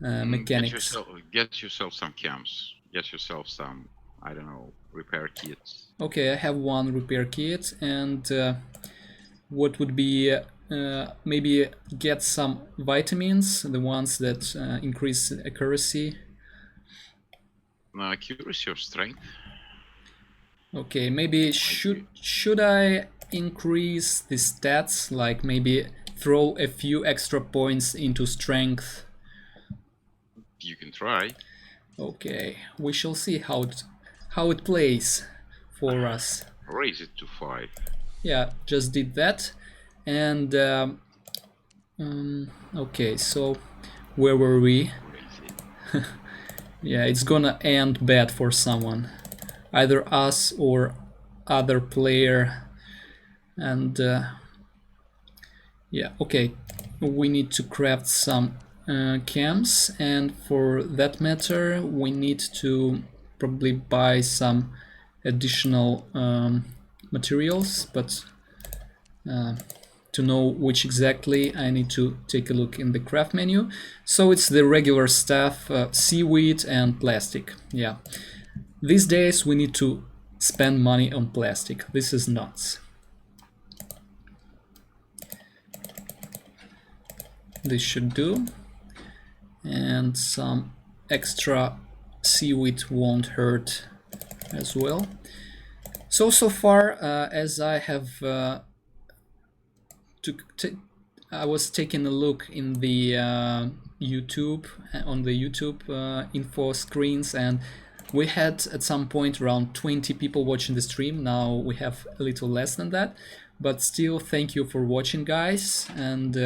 mechanics. Get yourself some cams. Get yourself some, I don't know, repair kits. Okay, I have one repair kit, and what would be maybe get some vitamins, the ones that increase accuracy. Accuracy or strength? Okay, maybe should I increase the stats, like maybe throw a few extra points into strength? You can try. Okay, we shall see how it plays for us. Raise it to 5. Yeah, just did that. And okay, so where were we? Yeah, it's gonna end bad for someone, either us or other player. And yeah, okay, we need to craft some cams, and for that matter we need to probably buy some additional materials, but to know which exactly I need to take a look in the craft menu. So it's the regular stuff, seaweed and plastic. Yeah, these days we need to spend money on plastic. This is nuts. This should do, and some extra seaweed won't hurt as well. So far as I have I was taking a look in the YouTube, on the YouTube info screens, and we had at some point around 20 people watching the stream. Now we have a little less than that, but still thank you for watching, guys, and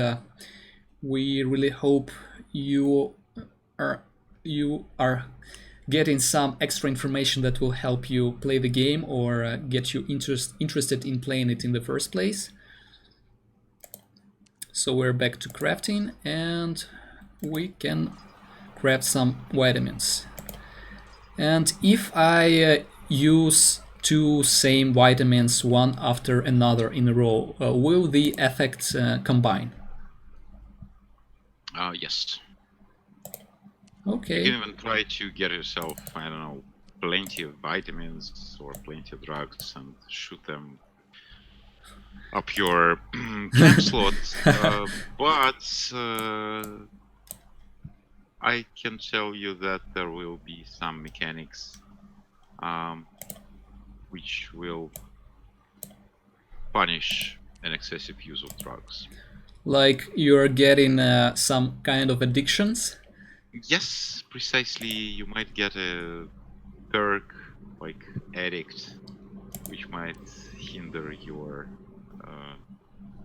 we really hope you are getting some extra information that will help you play the game or get you interested in playing it in the first place. So we're back to crafting, and we can craft some vitamins. And if I use two same vitamins one after another in a row, will the effects combine? Yes. Okay. You can even try to get yourself, I don't know, plenty of vitamins or plenty of drugs and shoot them up your camp slot. But I can tell you that there will be some mechanics which will punish an excessive use of drugs. Like you're getting some kind of addictions? Yes, precisely. You might get a perk like addict, which might hinder your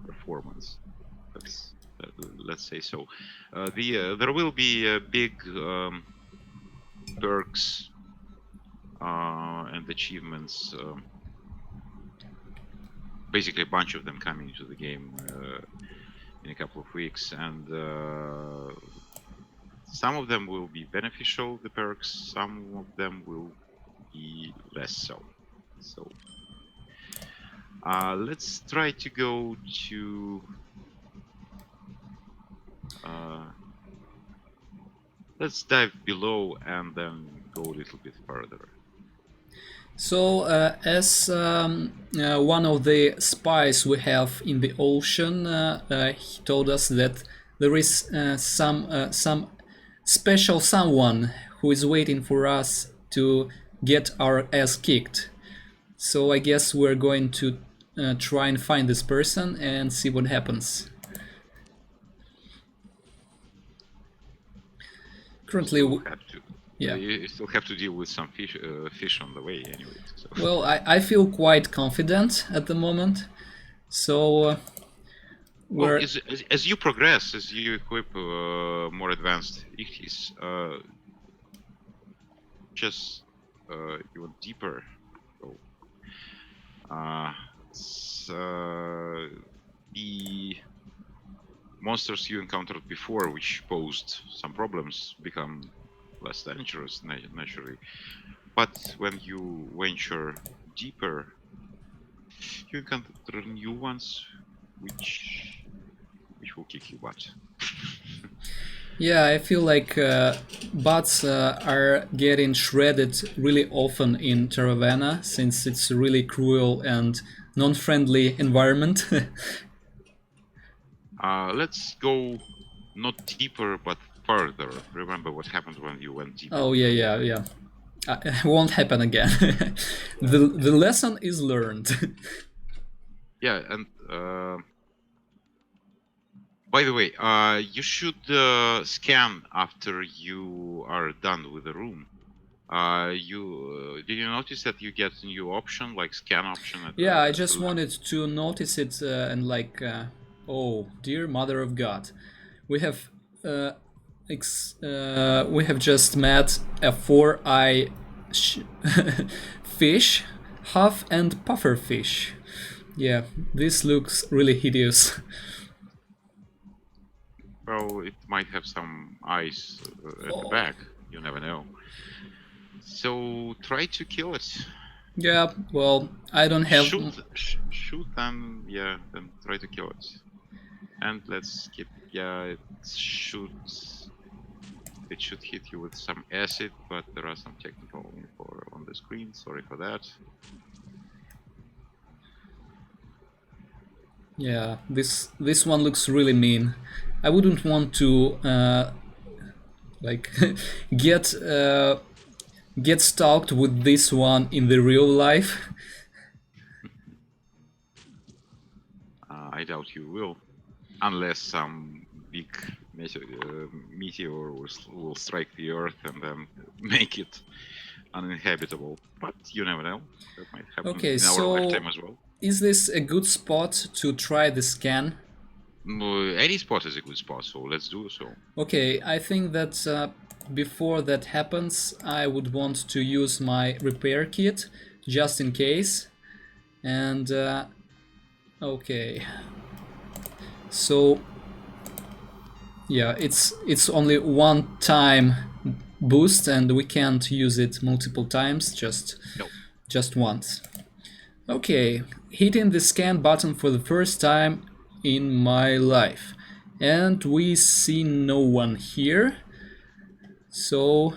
performance. Let's say so. There will be big perks and achievements. Basically, a bunch of them coming into the game in a couple of weeks, and some of them will be beneficial, the perks, some of them will be less so. So let's try to go to let's dive below and then go a little bit further. So, as one of the spies we have in the ocean, he told us that there is some special someone who is waiting for us to get our ass kicked. So I guess we're going to try and find this person and see what happens. Currently, yeah, you still have to deal with some fish on the way anyway. So. Well, I feel quite confident at the moment. So, well, as you progress, as you equip more advanced ichthys, just even deeper. So, the monsters you encountered before, which posed some problems, become less dangerous naturally. But when you venture deeper, you encounter new ones, which will kick you butt. Yeah, I feel like bots are getting shredded really often in Taravana, since it's a really cruel and non-friendly environment. Let's go not deeper, but further. Remember what happened when you went deeper. Oh, yeah. It won't happen again. The lesson is learned. Yeah, and by the way, you should scan after you are done with the room. Did you notice that you get a new option, like scan option? Yeah, I just wanted to notice it and like, oh dear Mother of God, we have just met a four-eye fish, huff and puffer fish. Yeah, this looks really hideous. Well, it might have some ice at the Oh. back. You never know. So try to kill it. Yeah, well, I don't have. Shoot, and yeah, then try to kill it. And let's skip. Yeah, it shoots. It should hit you with some acid, but there are some technical info on the screen. Sorry for that. Yeah, this one looks really mean. I wouldn't want to like get get stalked with this one in the real life. I doubt you will, unless some big meteor will strike the Earth and then make it uninhabitable. But you never know. That might happen Okay, in our so lifetime as well. is this a good spot to try the scan? Any spot is a good spot, so let's do so. Okay, I think that before that happens, I would want to use my repair kit just in case. And okay, so yeah, it's only one time boost, and we can't use it multiple times. No. Just once. Okay, hitting the scan button for the first time in my life, and we see no one here. So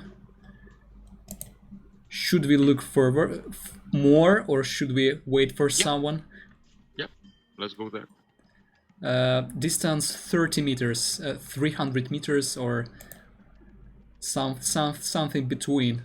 should we look forward more, or should we wait for Yep. someone? Yep. Let's go there. Distance 30 meters, 300 meters, or something between.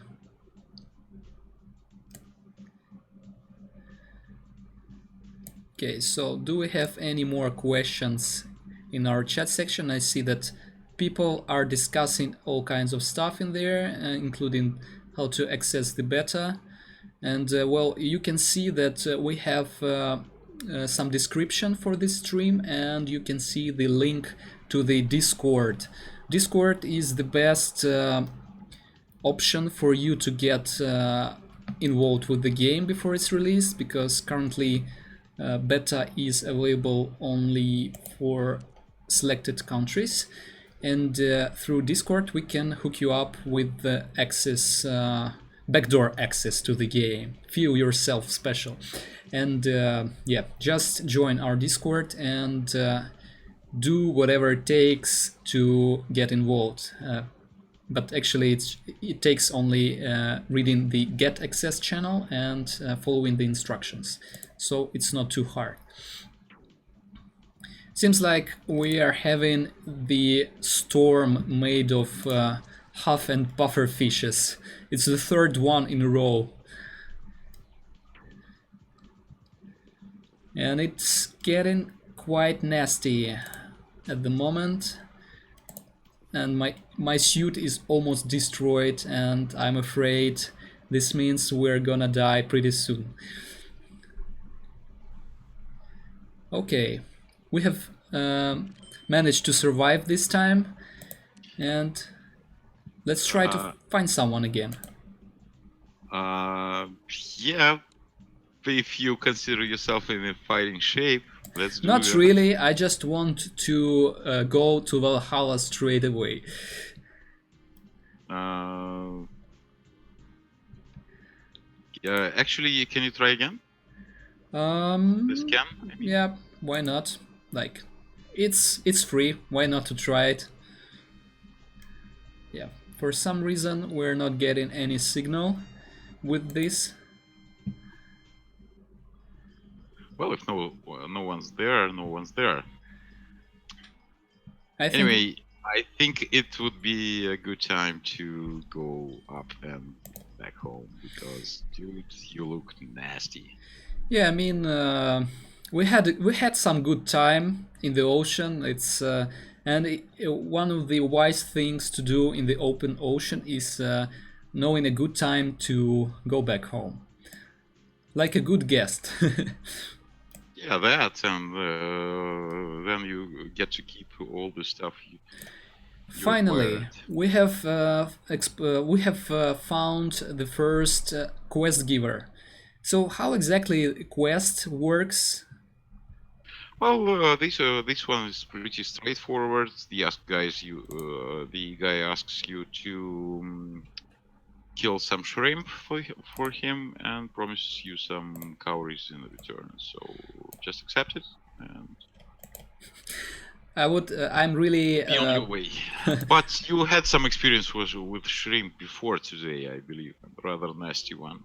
Okay, so do we have any more questions in our chat section? I see that people are discussing all kinds of stuff in there, including how to access the beta. And well, you can see that we have some description for this stream, and you can see the link to the Discord. Discord is the best option for you to get involved with the game before it's released, because currently beta is available only for selected countries, and through Discord we can hook you up with the access, backdoor access to the game. Feel yourself special. And yeah, just join our Discord and do whatever it takes to get involved. But actually it takes only reading the get access channel and following the instructions, so it's not too hard. Seems like we are having the storm made of huff and puffer fishes. It's the third one in a row, and it's getting quite nasty at the moment. And my suit is almost destroyed, and I'm afraid this means we're gonna die pretty soon. Okay, we have managed to survive this time, and let's try to find someone again. Yeah, if you consider yourself in a fighting shape, let's do Not that. really, I just want to go to Valhalla straight away. Actually, can you try again? The scan? I mean. Yeah, why not? Like, it's free, why not to try it? Yeah, for some reason we're not getting any signal with this. Well, if no one's there, no one's there. Anyway, I think it would be a good time to go up and back home, because, dude, you look nasty. yeah, I mean, we had some good time in the ocean. It's one of the wise things to do in the open ocean is knowing a good time to go back home, like a good guest. Yeah, that, and then you get to keep all the stuff you Finally, acquired. we have found the first quest giver. So how exactly quest works? Well, this one is pretty straightforward. The guy asks you to kill some shrimp for him and promises you some cowries in return. So just accept it and I would. I'm really. be on your way. But you had some experience with shrimp before today, I believe, a rather nasty one.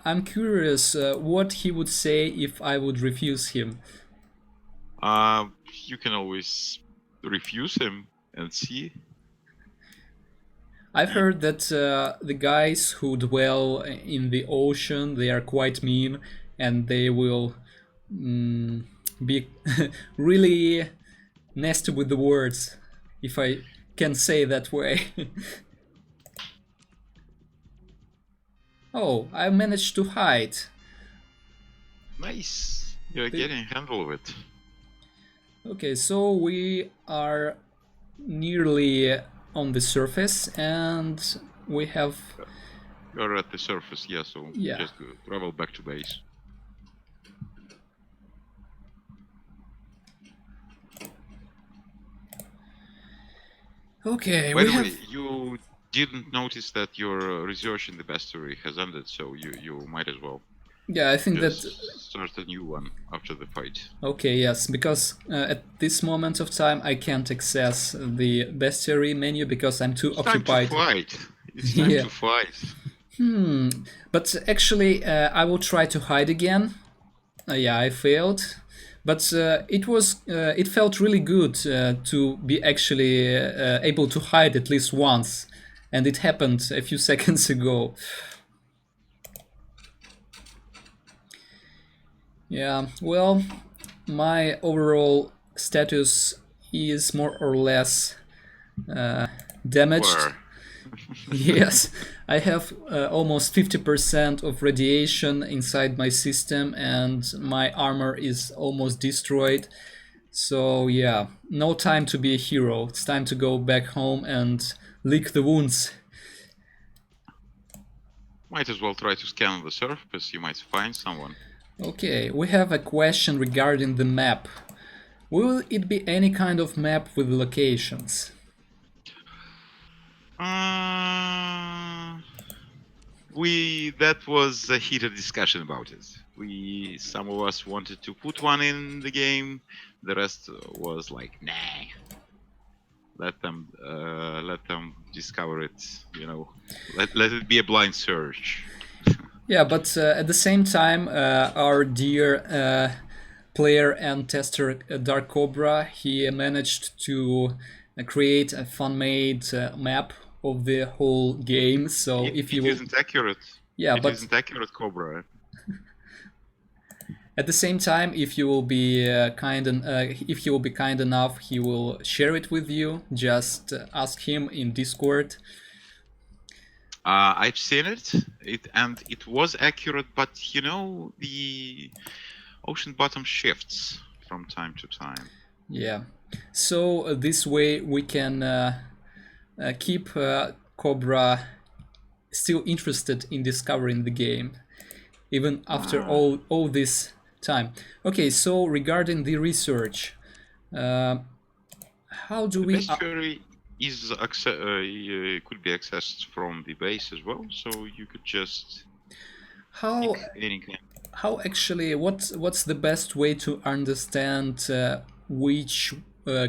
I'm curious what he would say if I would refuse him. Uh, you can always refuse him and see. I've heard that the guys who dwell in the ocean, they are quite mean, and they will be really nasty with the words, if I can say that way. Oh, I managed to hide. Nice. You're The- getting a handle of it. Okay, so we are nearly on the surface, and we have. You're at the surface, yeah, so Yeah. just travel back to base. Okay, By we the have. way, you didn't notice that your research in the bestiary has ended, so you might as well Yeah, I think just that. start a new one after the fight. Okay, yes, because at this moment of time I can't access the bestiary menu because I'm too It's time to occupied. fight. It's time Yeah. to fight. But actually, I will try to hide again. Yeah, I failed. But it felt really good to be actually able to hide at least once. And it happened a few seconds ago. Yeah, well, my overall status is more or less damaged. Where? Yes, I have almost 50% of radiation inside my system, and my armor is almost destroyed. So, yeah, no time to be a hero. It's time to go back home and lick the wounds. Might as well try to scan the surface, you might find someone. Okay, we have a question regarding the map. Will it be any kind of map with locations? Uh, that was a heated discussion about it. Some of us wanted to put one in the game, the rest was like, nah. Let them discover it. Let it be a blind search. Yeah, but at the same time, our dear player and tester Dark Cobra, he managed to create a fan-made map of the whole game. So if you It will, isn't accurate. yeah, It but isn't accurate, Cobra. at the same time, if you will be if you will be kind enough, he will share it with you. Just ask him in Discord. I've seen it. It was accurate, but the ocean bottom shifts from time to time. Yeah. So this way we can keep Cobra still interested in discovering the game, even after all this time. Okay, so regarding the research, how do The we? bestiary could be accessed from the base as well, so you could just How pick any kind. how actually? What's the best way to understand which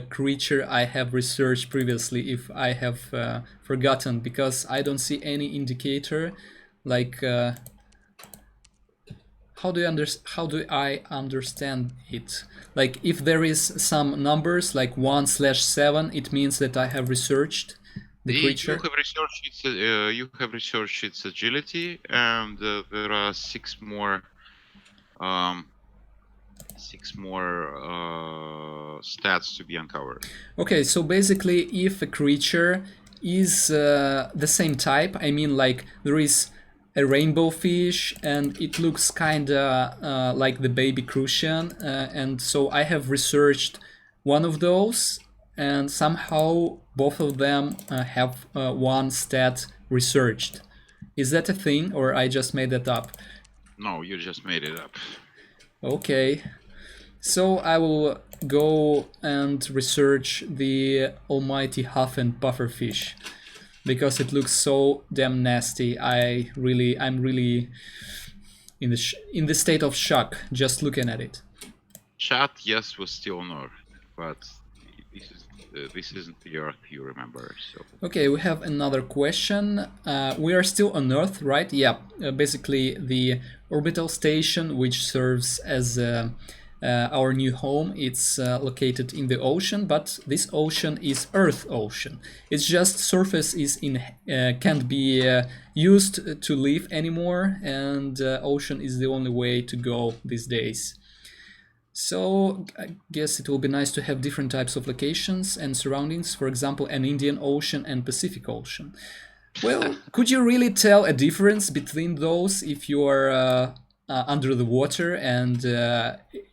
creature I have researched previously if I have forgotten, because I don't see any indicator like how do I understand it? Like if there is some numbers like 1/7, it means that I have researched the creature. You have researched its agility, and there are six more stats to be uncovered. Okay, so basically, if a creature is the same type, I mean, like there is a rainbow fish and it looks kinda like the baby crucian, and so I have researched one of those, and somehow both of them have one stat researched. Is that a thing, or I just made that up? No, you just made it up. Okay. So I will go and research the almighty huff and pufferfish because it looks so damn nasty. I'm really in the state of shock just looking at it. Chat, yes, was still on Earth, but this isn't the Earth you remember. So Okay, we have another question. We are still on Earth, right? Yeah, basically the orbital station, which serves as our new home. It's located in the ocean, but this ocean is Earth ocean. It's just surface is can't be used to live anymore, and ocean is the only way to go these days. So I guess it will be nice to have different types of locations and surroundings, for example, an Indian Ocean and Pacific Ocean. Well, could you really tell a difference between those if you are under the water and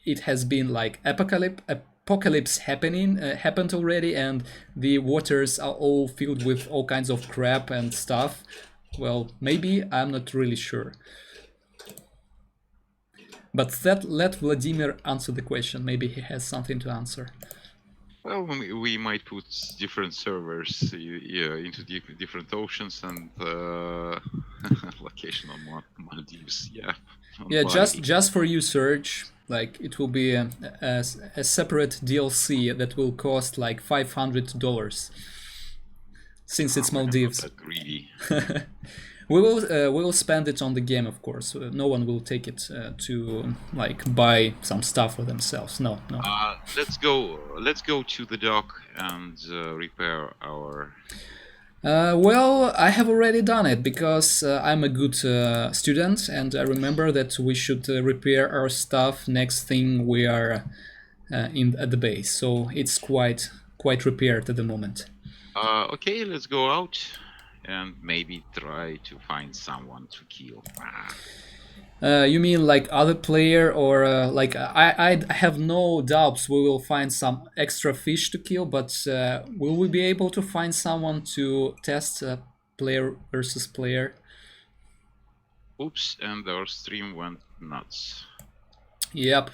it has been like apocalypse happened already and the waters are all filled with all kinds of crap and stuff? Well, maybe, I'm not really sure. But let Vladimir answer the question. Maybe he has something to answer. well, we might put different servers into different oceans and location on Maldives. Yeah. Yeah, Bali. just for you, Serge. Like it will be a separate DLC that will cost like $500 since it's Maldives. Not that greedy. We will spend it on the game, of course. No one will take it to like buy some stuff for themselves. No. Let's go to the dock and repair our. Well, I have already done it because I'm a good student, and I remember that we should repair our stuff next thing we are at the base. So it's quite repaired at the moment. Okay, let's go out and maybe try to find someone to kill. You mean like other player or like I have no doubts we will find some extra fish to kill, but will we be able to find someone to test player versus player? Oops, and our stream went nuts. Yep.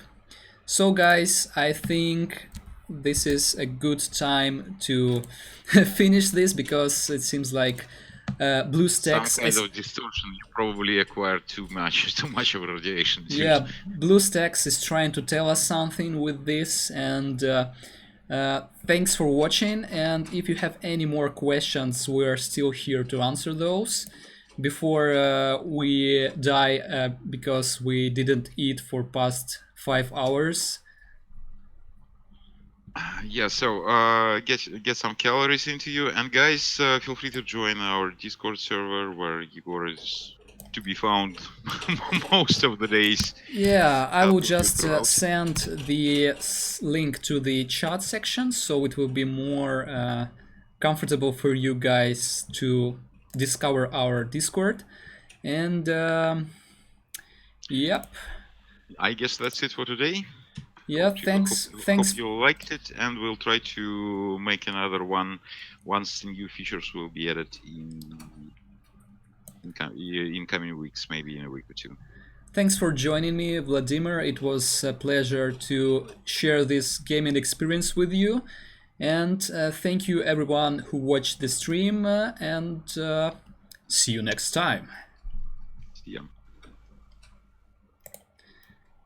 So guys, I think this is a good time to finish this because it seems like BlueStacks. Some kind of distortion. You probably acquired too much of radiation. Yeah, BlueStacks is trying to tell us something with this, and thanks for watching. And if you have any more questions, we are still here to answer those before we die because we didn't eat for past 5 hours. Yeah, so get some calories into you, and guys, feel free to join our Discord server where Igor is to be found most of the days. Yeah, I will just send the link to the chat section, so it will be more comfortable for you guys to discover our Discord. And yep. I guess that's it for today. Yeah, thanks. Hope you liked it, and we'll try to make another one once the new features will be added in coming weeks, maybe in a week or two. Thanks for joining me, Vladimir. It was a pleasure to share this gaming experience with you. And thank you everyone who watched the stream, and see you next time. See ya.